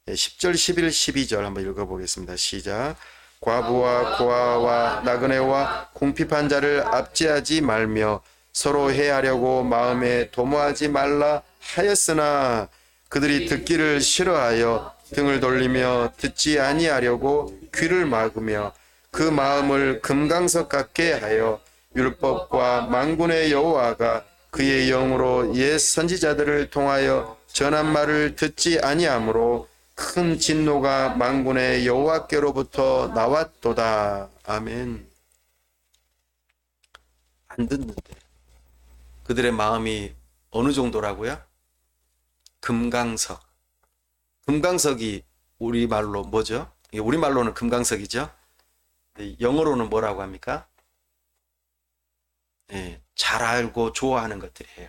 10절 11, 12절 한번 읽어보겠습니다. 시작. 과부와 고아와 나그네와 궁핍한 자를 압제하지 말며 서로 해하려고 마음에 도모하지 말라 하였으나 그들이 듣기를 싫어하여 등을 돌리며 듣지 아니하려고 귀를 막으며 그 마음을 금강석 같게 하여 율법과 만군의 여호와가 그의 영으로 옛 선지자들을 통하여 전한 말을 듣지 아니하므로 큰 진노가 만군의 여호와께로부터 나왔도다. 아멘. 안 듣는데 그들의 마음이 어느 정도라고요? 금강석. 금강석이 우리말로 뭐죠? 우리말로는 금강석이죠. 영어로는 뭐라고 합니까? 잘 알고 좋아하는 것들이에요.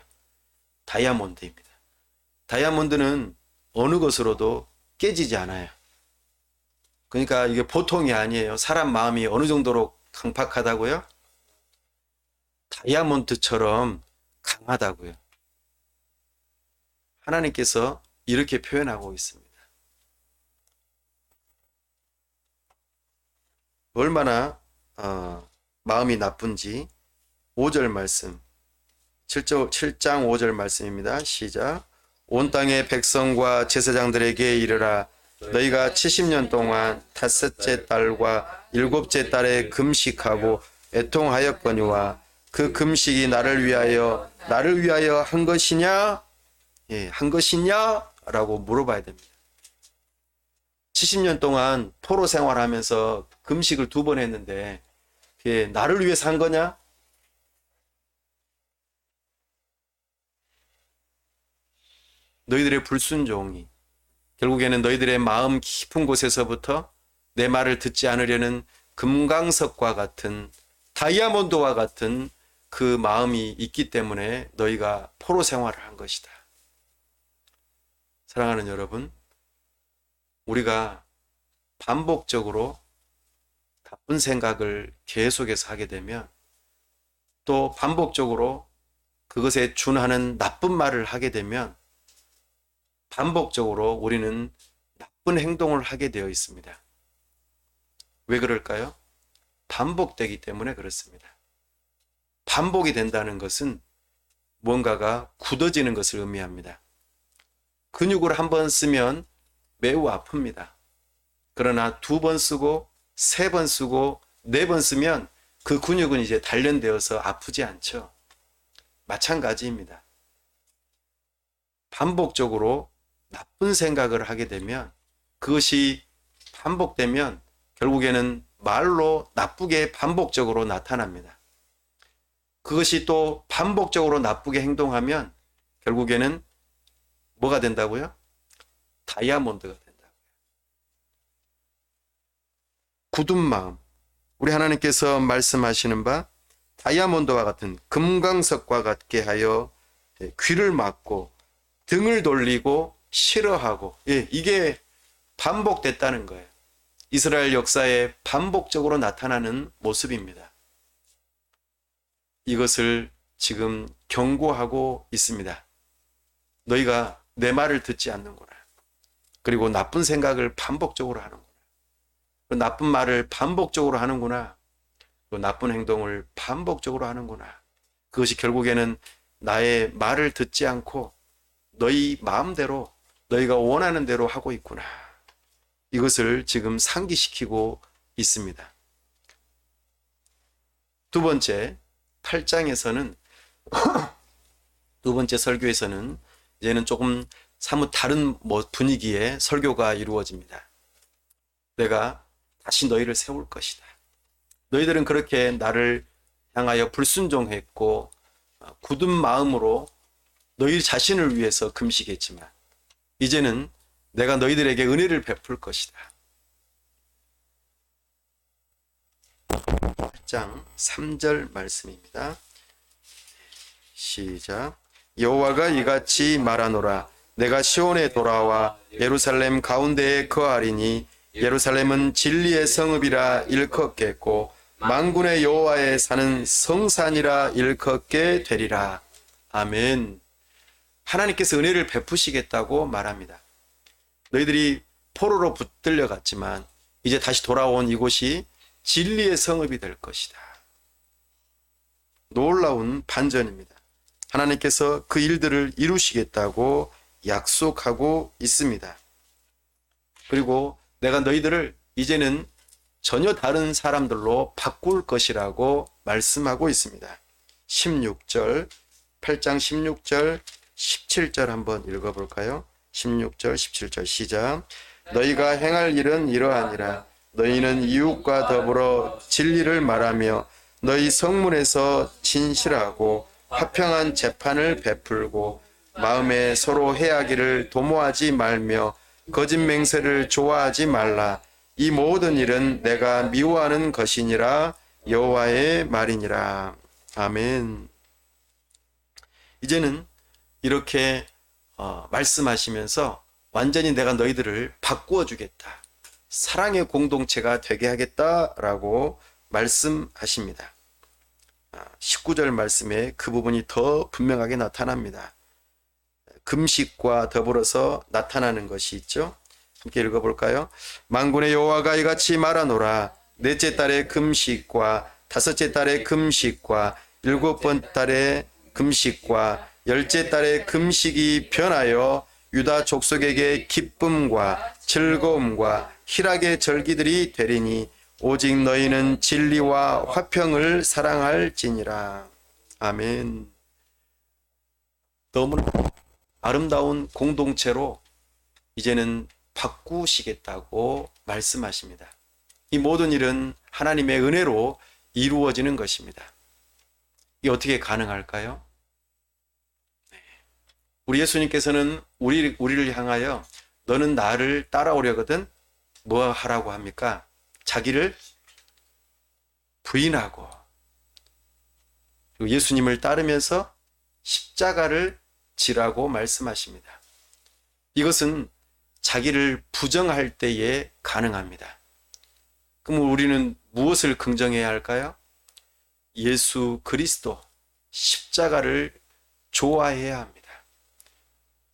다이아몬드입니다. 다이아몬드는 어느 것으로도 깨지지 않아요. 그러니까 이게 보통이 아니에요. 사람 마음이 어느 정도로 강팍하다고요? 다이아몬드처럼 강하다고요. 하나님께서 이렇게 표현하고 있습니다. 얼마나 마음이 나쁜지 5절 말씀 7장 5절 말씀입니다. 시작. 온 땅의 백성과 제사장들에게 이르라. 너희가 70년 동안 다섯째 달과 일곱째 달에 금식하고 애통하였거니와 그 금식이 나를 위하여 한 것이냐? 한 것이냐? 라고 물어봐야 됩니다. 70년 동안 포로 생활하면서 금식을 2번 했는데 그게 나를 위해서 한 거냐? 너희들의 불순종이 결국에는 너희들의 마음 깊은 곳에서부터 내 말을 듣지 않으려는 금강석과 같은 다이아몬드와 같은 그 마음이 있기 때문에 너희가 포로 생활을 한 것이다. 사랑하는 여러분, 우리가 반복적으로 나쁜 생각을 계속해서 하게 되면 또 반복적으로 그것에 준하는 나쁜 말을 하게 되면 반복적으로 우리는 나쁜 행동을 하게 되어 있습니다. 왜 그럴까요? 반복되기 때문에 그렇습니다. 반복이 된다는 것은 뭔가가 굳어지는 것을 의미합니다. 근육을 한 번 쓰면 매우 아픕니다. 그러나 2번 쓰고 3번 쓰고 4번 쓰면 그 근육은 이제 단련되어서 아프지 않죠. 마찬가지입니다. 반복적으로 나쁜 생각을 하게 되면 그것이 반복되면 결국에는 말로 나쁘게 반복적으로 나타납니다. 그것이 또 반복적으로 나쁘게 행동하면 결국에는 뭐가 된다고요? 다이아몬드가 된다고요. 굳은 마음. 우리 하나님께서 말씀하시는 바 다이아몬드와 같은 금강석과 같게 하여 귀를 막고 등을 돌리고 싫어하고 이게 반복됐다는 거예요. 이스라엘 역사에 반복적으로 나타나는 모습입니다. 이것을 지금 경고하고 있습니다. 너희가 내 말을 듣지 않는구나. 그리고 나쁜 생각을 반복적으로 하는구나. 그 나쁜 말을 반복적으로 하는구나. 그 나쁜 행동을 반복적으로 하는구나. 그것이 결국에는 나의 말을 듣지 않고 너희 마음대로 너희가 원하는 대로 하고 있구나. 이것을 지금 상기시키고 있습니다. 2번째 8장에서는 2번째 설교에서는 이제는 조금 사뭇 다른 분위기의 설교가 이루어집니다. 내가 다시 너희를 세울 것이다. 너희들은 그렇게 나를 향하여 불순종했고 굳은 마음으로 너희 자신을 위해서 금식했지만 이제는 내가 너희들에게 은혜를 베풀 것이다. 8장 3절 말씀입니다. 시작. 여호와가 이같이 말하노라. 내가 시온에 돌아와 예루살렘 가운데에 거하리니 예루살렘은 진리의 성읍이라 일컫겠고 만군의 여호와의 사는 성산이라 일컫게 되리라. 아멘. 하나님께서 은혜를 베푸시겠다고 말합니다. 너희들이 포로로 붙들려 갔지만 이제 다시 돌아온 이곳이 진리의 성읍이 될 것이다. 놀라운 반전입니다. 하나님께서 그 일들을 이루시겠다고 약속하고 있습니다. 그리고 내가 너희들을 이제는 전혀 다른 사람들로 바꿀 것이라고 말씀하고 있습니다. 16절, 8장 16절, 17절 한번 읽어볼까요? 16절, 17절 시작. 너희가 행할 일은 이러하니라. 너희는 이웃과 더불어 진리를 말하며 너희 성문에서 진실하고 화평한 재판을 베풀고 마음에 서로 해하기를 도모하지 말며 거짓 맹세를 좋아하지 말라. 이 모든 일은 내가 미워하는 것이니라. 여호와의 말이니라. 아멘. 이제는 이렇게 말씀하시면서 완전히 내가 너희들을 바꾸어 주겠다. 사랑의 공동체가 되게 하겠다라고 말씀하십니다. 19절 말씀에 그 부분이 더 분명하게 나타납니다. 금식과 더불어서 나타나는 것이 있죠. 함께 읽어볼까요? 만군의 여호와가 이같이 말하노라. 넷째 달의 금식과 다섯째 달의 금식과 일곱번 달의 금식과 열째 달의 금식이 변하여 유다 족속에게 기쁨과 즐거움과 희락의 절기들이 되리니 오직 너희는 진리와 화평을 사랑할지니라. 아멘. 너무나 아름다운 공동체로 이제는 바꾸시겠다고 말씀하십니다. 이 모든 일은 하나님의 은혜로 이루어지는 것입니다. 이게 어떻게 가능할까요? 우리 예수님께서는 우리를 향하여 너는 나를 따라오려거든 뭐 하라고 합니까? 자기를 부인하고 예수님을 따르면서 십자가를 지라고 말씀하십니다. 이것은 자기를 부정할 때에 가능합니다. 그럼 우리는 무엇을 긍정해야 할까요? 예수 그리스도 십자가를 좋아해야 합니다.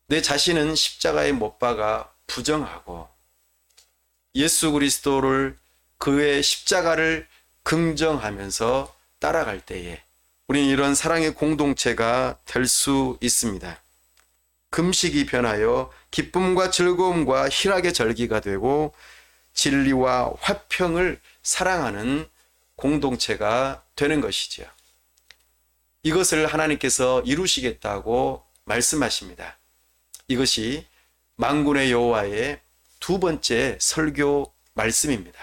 내 자신은 십자가에 못 박아 부정하고 예수 그리스도를 그의 십자가를 긍정하면서 따라갈 때에 우리는 이런 사랑의 공동체가 될 수 있습니다. 금식이 변하여 기쁨과 즐거움과 희락의 절기가 되고 진리와 화평을 사랑하는 공동체가 되는 것이죠. 이것을 하나님께서 이루시겠다고 말씀하십니다. 이것이 만군의 여호와의 두 번째 설교 말씀입니다.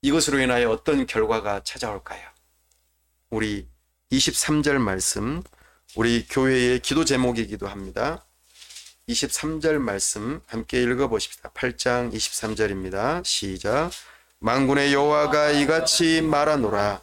이것으로 인하여 어떤 결과가 찾아올까요? 우리 23절 말씀, 우리 교회의 기도 제목이기도 합니다. 23절 말씀 함께 읽어보십시다. 8장 23절입니다. 시작. 만군의 여호와가 이같이 말하노라.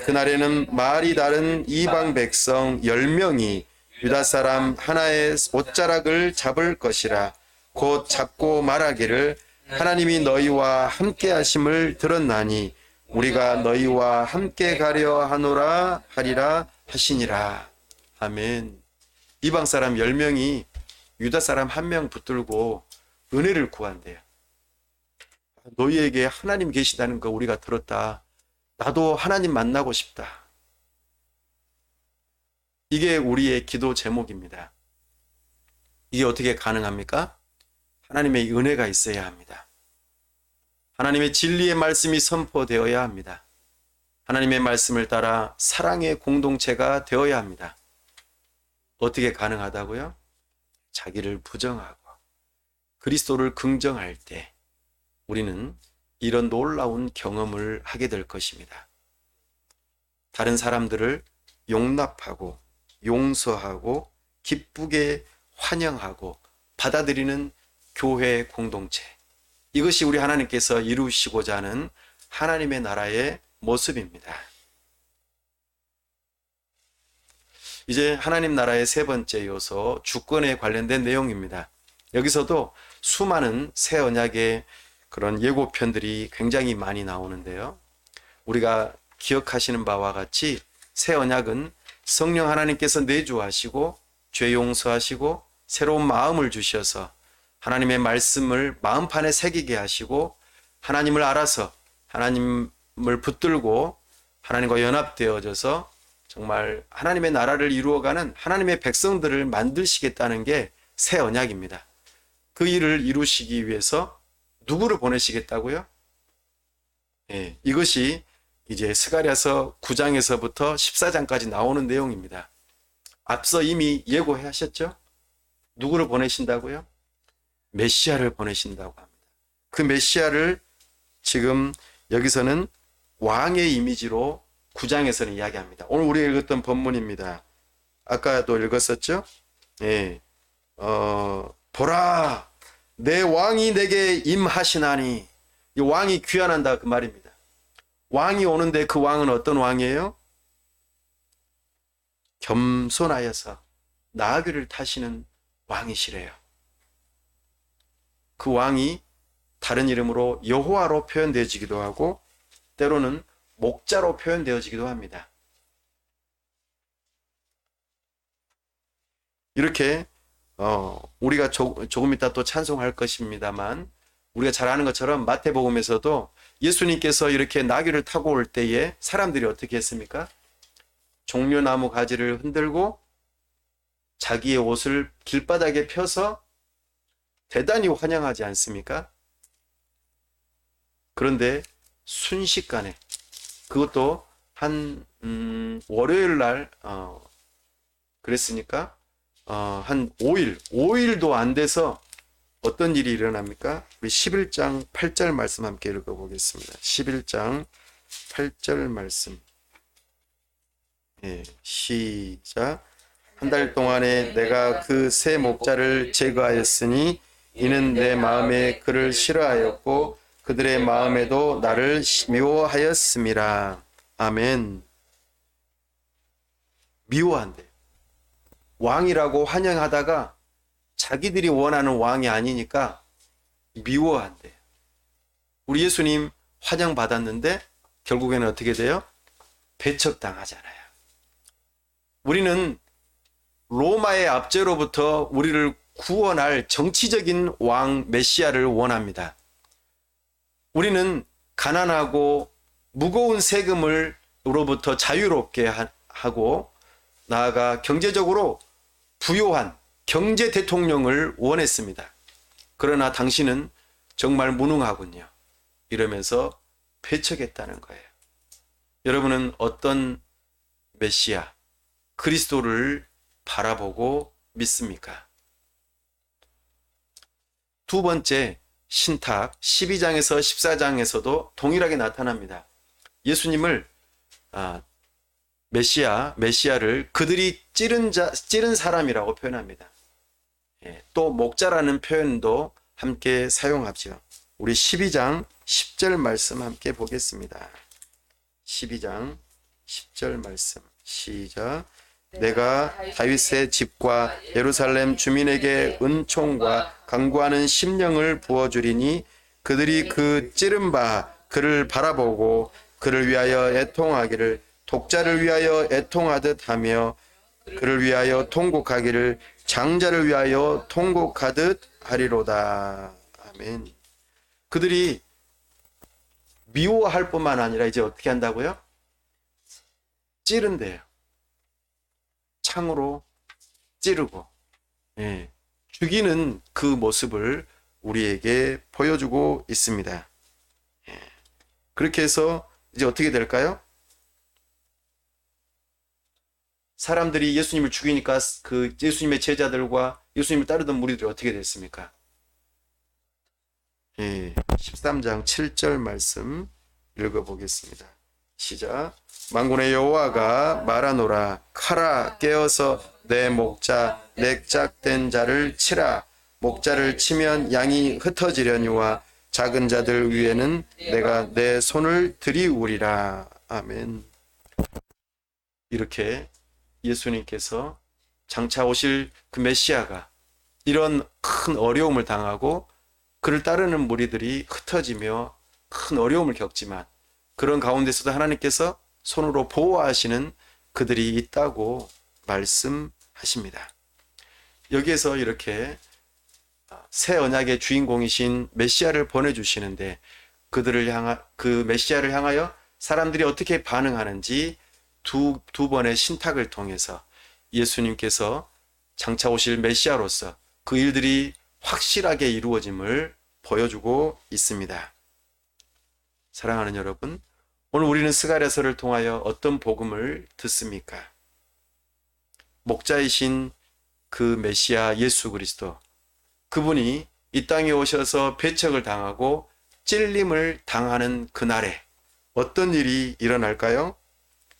그날에는 말이 다른 이방 백성 10명이 유다 사람 하나의 옷자락을 잡을 것이라. 곧 잡고 말하기를 하나님이 너희와 함께 하심을 들었나니 우리가 너희와 함께 가려 하노라 하리라 하시니라. 아멘. 이방 사람 10명이 유다 사람 1명 붙들고 은혜를 구한대요. 너희에게 하나님 계시다는 거 우리가 들었다. 나도 하나님 만나고 싶다. 이게 우리의 기도 제목입니다. 이게 어떻게 가능합니까? 하나님의 은혜가 있어야 합니다. 하나님의 진리의 말씀이 선포되어야 합니다. 하나님의 말씀을 따라 사랑의 공동체가 되어야 합니다. 어떻게 가능하다고요? 자기를 부정하고 그리스도를 긍정할 때 우리는 이런 놀라운 경험을 하게 될 것입니다. 다른 사람들을 용납하고 용서하고 기쁘게 환영하고 받아들이는 교회 공동체. 이것이 우리 하나님께서 이루시고자 하는 하나님의 나라의 모습입니다. 이제 하나님 나라의 세 번째 요소, 주권에 관련된 내용입니다. 여기서도 수많은 새 언약의 그런 예고편들이 굉장히 많이 나오는데요. 우리가 기억하시는 바와 같이 새 언약은 성령 하나님께서 내주하시고 죄 용서하시고 새로운 마음을 주셔서 하나님의 말씀을 마음판에 새기게 하시고 하나님을 알아서 하나님을 붙들고 하나님과 연합되어져서 정말 하나님의 나라를 이루어가는 하나님의 백성들을 만드시겠다는 게 새 언약입니다. 그 일을 이루시기 위해서 누구를 보내시겠다고요? 예, 이것이 이제 스가랴서 9장에서부터 14장까지 나오는 내용입니다. 앞서 이미 예고하셨죠? 누구를 보내신다고요? 메시아를 보내신다고 합니다. 그 메시아를 지금 여기서는 왕의 이미지로 9장에서는 이야기합니다. 오늘 우리가 읽었던 본문입니다. 아까도 읽었었죠? 예. 보라, 내 왕이 내게 임하시나니. 이 왕이 귀환한다 그 말입니다. 왕이 오는데 그 왕은 어떤 왕이에요? 겸손하여서 나귀를 타시는 왕이시래요. 그 왕이 다른 이름으로 여호와로 표현되어지기도 하고 때로는 목자로 표현되어지기도 합니다. 이렇게 우리가 조금 이따 또 찬송할 것입니다만 우리가 잘 아는 것처럼 마태복음에서도 예수님께서 이렇게 나귀를 타고 올 때에 사람들이 어떻게 했습니까? 종려나무 가지를 흔들고 자기의 옷을 길바닥에 펴서 대단히 환영하지 않습니까? 그런데 순식간에 그것도 한 월요일 날 그랬으니까 한 5일도 안 돼서 어떤 일이 일어납니까? 우리 11장 8절 말씀 함께 읽어보겠습니다. 11장 8절 말씀. 예, 시작. 한 달 동안에 내가 그 새 목자를 제거하였으니 이는 내 마음에 그를 싫어하였고 그들의 마음에도 나를 미워하였음이라. 아멘. 미워한대. 왕이라고 환영하다가 자기들이 원하는 왕이 아니니까 미워한대. 우리 예수님 환영받았는데 결국에는 어떻게 돼요? 배척당하잖아요. 우리는 로마의 압제로부터 우리를 구원할 정치적인 왕 메시아를 원합니다. 우리는 가난하고 무거운 세금으로부터 자유롭게 하고 나아가 경제적으로 부요한 경제 대통령을 원했습니다. 그러나 당신은 정말 무능하군요. 이러면서 배척했다는 거예요. 여러분은 어떤 메시아, 그리스도를 바라보고 믿습니까? 두 번째 신탁 12장에서 14장에서도 동일하게 나타납니다. 예수님을 메시아를 그들이 찌른 사람이라고 표현합니다. 예, 또 목자라는 표현도 함께 사용하죠. 우리 12장 10절 말씀 함께 보겠습니다. 12장 10절 말씀 시작. 내가 다윗의 집과 예루살렘 주민에게 은총과 강구하는 심령을 부어주리니 그들이 그 찌른 바 그를 바라보고 그를 위하여 애통하기를 독자를 위하여 애통하듯 하며 그를 위하여 통곡하기를 장자를 위하여 통곡하듯 하리로다. 아멘. 그들이 미워할 뿐만 아니라 이제 어떻게 한다고요? 찌른대요. 창으로 찌르고 죽이는 그 모습을 우리에게 보여주고 있습니다. 그렇게 해서 이제 어떻게 될까요? 사람들이 예수님을 죽이니까 그 예수님의 제자들과 예수님을 따르던 무리들이 어떻게 됐습니까? 13장 7절 말씀 읽어보겠습니다. 시작. 만군의 여호와가 말하노라. 칼아 깨어서 내 목자 넥작된 자를 치라. 목자를 치면 양이 흩어지려니와 작은 자들 위에는 내가 내 손을 들이우리라. 아멘. 이렇게 예수님께서 장차 오실 그 메시아가 이런 큰 어려움을 당하고 그를 따르는 무리들이 흩어지며 큰 어려움을 겪지만 그런 가운데서도 하나님께서 손으로 보호하시는 그들이 있다고 말씀하십니다. 여기에서 이렇게 새 언약의 주인공이신 메시아를 보내주시는데 그 메시아를 향하여 사람들이 어떻게 반응하는지 두 번의 신탁을 통해서 예수님께서 장차 오실 메시아로서 그 일들이 확실하게 이루어짐을 보여주고 있습니다. 사랑하는 여러분, 오늘 우리는 스가랴서를 통하여 어떤 복음을 듣습니까? 목자이신 그 메시아 예수 그리스도, 그분이 이 땅에 오셔서 배척을 당하고 찔림을 당하는 그날에 어떤 일이 일어날까요?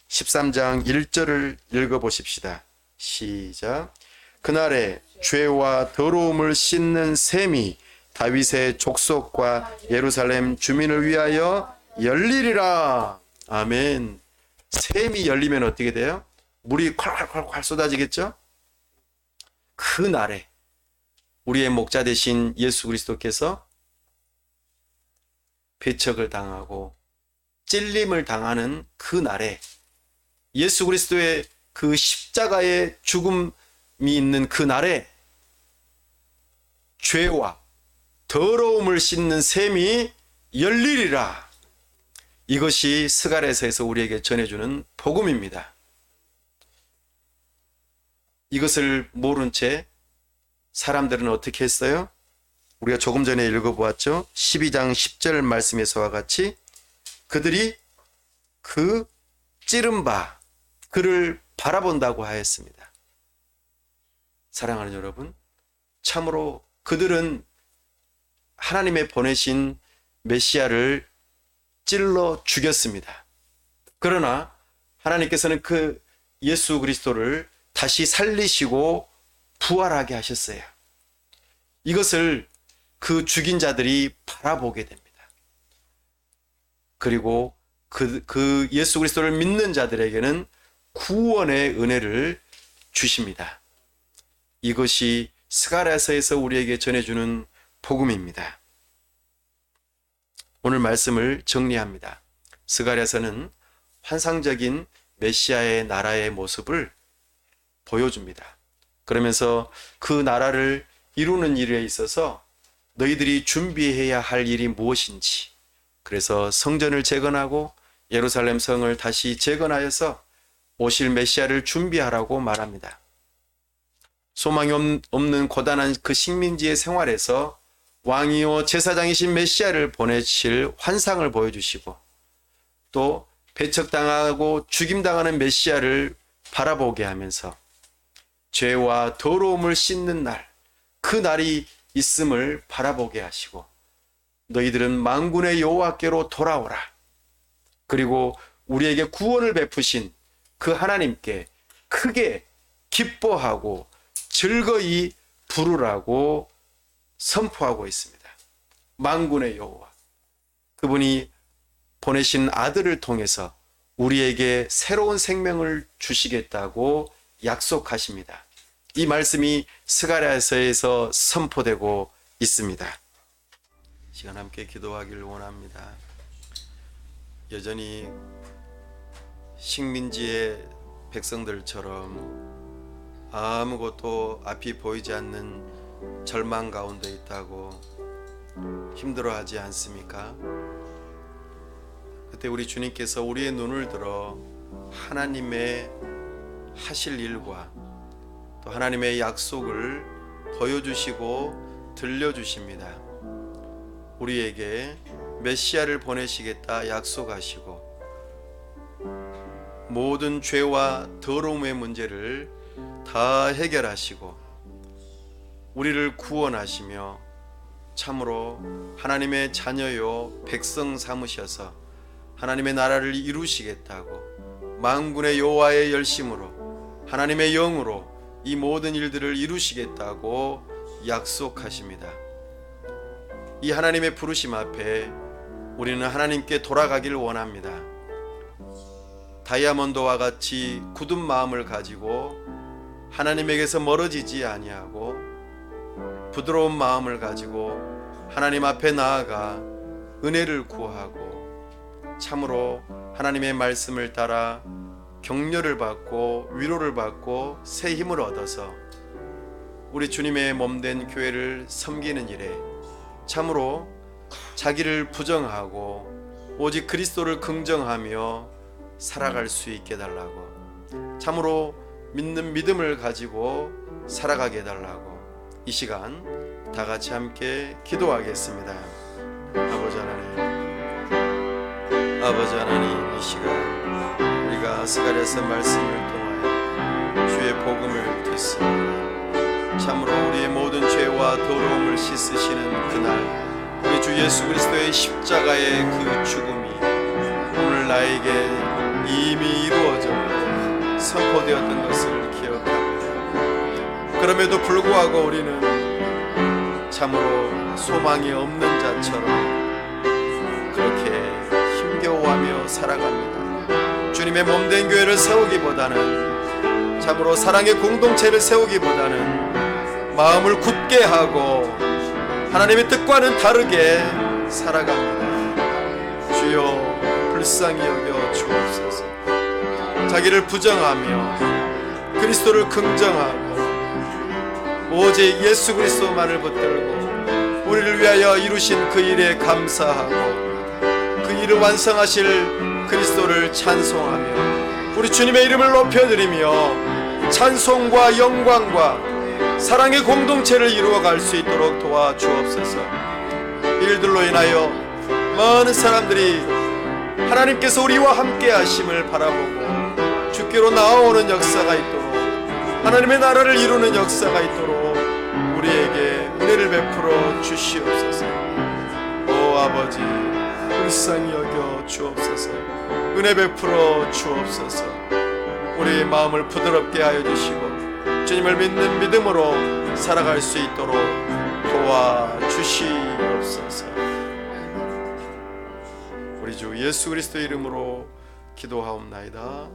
13장 1절을 읽어보십시다. 시작. 그날에 죄와 더러움을 씻는 샘이 다윗의 족속과 예루살렘 주민을 위하여 열리리라. 아멘. 샘이 열리면 어떻게 돼요? 물이 콸콸콸 쏟아지겠죠? 그 날에 우리의 목자 되신 예수 그리스도께서 배척을 당하고 찔림을 당하는 그 날에 예수 그리스도의 그 십자가의 죽음이 있는 그 날에 죄와 더러움을 씻는 샘이 열리리라. 이것이 스가랴서에서 우리에게 전해주는 복음입니다. 이것을 모른 채 사람들은 어떻게 했어요? 우리가 조금 전에 읽어보았죠. 12장 10절 말씀에서와 같이 그들이 그 찌른 바 그를 바라본다고 하였습니다. 사랑하는 여러분, 참으로 그들은 하나님의 보내신 메시아를 찔러 죽였습니다. 그러나 하나님께서는 그 예수 그리스도를 다시 살리시고 부활하게 하셨어요. 이것을 그 죽인 자들이 바라보게 됩니다. 그리고 그 예수 그리스도를 믿는 자들에게는 구원의 은혜를 주십니다. 이것이 스가랴서에서 우리에게 전해주는 복음입니다. 오늘 말씀을 정리합니다. 스가랴서는 환상적인 메시아의 나라의 모습을 보여줍니다. 그러면서 그 나라를 이루는 일에 있어서 너희들이 준비해야 할 일이 무엇인지, 그래서 성전을 재건하고 예루살렘 성을 다시 재건하여서 오실 메시아를 준비하라고 말합니다. 소망이 없는 고단한 그 식민지의 생활에서 왕이요 제사장이신 메시아를 보내실 환상을 보여주시고 또 배척당하고 죽임당하는 메시아를 바라보게 하면서 죄와 더러움을 씻는 날, 그 날이 있음을 바라보게 하시고 너희들은 만군의 여호와께로 돌아오라. 그리고 우리에게 구원을 베푸신 그 하나님께 크게 기뻐하고 즐거이 부르라고 선포하고 있습니다. 만군의 여호와, 그분이 보내신 아들을 통해서 우리에게 새로운 생명을 주시겠다고 약속하십니다. 이 말씀이 스가랴서에서 선포되고 있습니다. 시간 함께 기도하기를 원합니다. 여전히 식민지의 백성들처럼 아무것도 앞이 보이지 않는 절망 가운데 있다고 힘들어하지 않습니까? 그때 우리 주님께서 우리의 눈을 들어 하나님의 하실 일과 또 하나님의 약속을 보여주시고 들려주십니다. 우리에게 메시아를 보내시겠다 약속하시고 모든 죄와 더러움의 문제를 다 해결하시고 우리를 구원하시며 참으로 하나님의 자녀요 백성 삼으셔서 하나님의 나라를 이루시겠다고 만군의 여호와의 열심으로 하나님의 영으로 이 모든 일들을 이루시겠다고 약속하십니다. 이 하나님의 부르심 앞에 우리는 하나님께 돌아가기를 원합니다. 다이아몬드와 같이 굳은 마음을 가지고 하나님에게서 멀어지지 아니하고 부드러운 마음을 가지고 하나님 앞에 나아가 은혜를 구하고 참으로 하나님의 말씀을 따라 격려를 받고 위로를 받고 새 힘을 얻어서 우리 주님의 몸된 교회를 섬기는 일에 참으로 자기를 부정하고 오직 그리스도를 긍정하며 살아갈 수 있게 해달라고, 참으로 믿는 믿음을 가지고 살아가게 해달라고 이 시간 다 같이 함께 기도하겠습니다. 아버지 하나님, 이 시간 우리가 스가랴서 말씀을 통하여 주의 복음을 듣습니다. 참으로 우리의 모든 죄와 더러움을 씻으시는 그날 우리 주 예수 그리스도의 십자가의 그 죽음이 오늘 나에게 이미 이루어져 선포되었던 것을 기억합니다. 그럼에도 불구하고 우리는 참으로 소망이 없는 자처럼 그렇게 힘겨워하며 살아갑니다. 주님의 몸된 교회를 세우기보다는, 참으로 사랑의 공동체를 세우기보다는 마음을 굳게 하고 하나님의 뜻과는 다르게 살아갑니다. 주여 불쌍히 여겨 주옵소서. 자기를 부정하며 그리스도를 긍정하고 오직 예수 그리스도만을 붙들고 우리를 위하여 이루신 그 일에 감사하고 그 일을 완성하실 그리스도를 찬송하며 우리 주님의 이름을 높여드리며 찬송과 영광과 사랑의 공동체를 이루어갈 수 있도록 도와주옵소서. 일들로 인하여 많은 사람들이 하나님께서 우리와 함께 하심을 바라보고 주께로 나아오는 역사가 있도록, 하나님의 나라를 이루는 역사가 있도록 우리에게 은혜를 베풀어 주시옵소서. 오 아버지, 불쌍히 여겨 주옵소서. 은혜 베풀어 주옵소서. 우리의 마음을 부드럽게 하여 주시고 주님을 믿는 믿음으로 살아갈 수 있도록 도와주시옵소서. 우리 주 예수 그리스도의 이름으로 기도하옵나이다.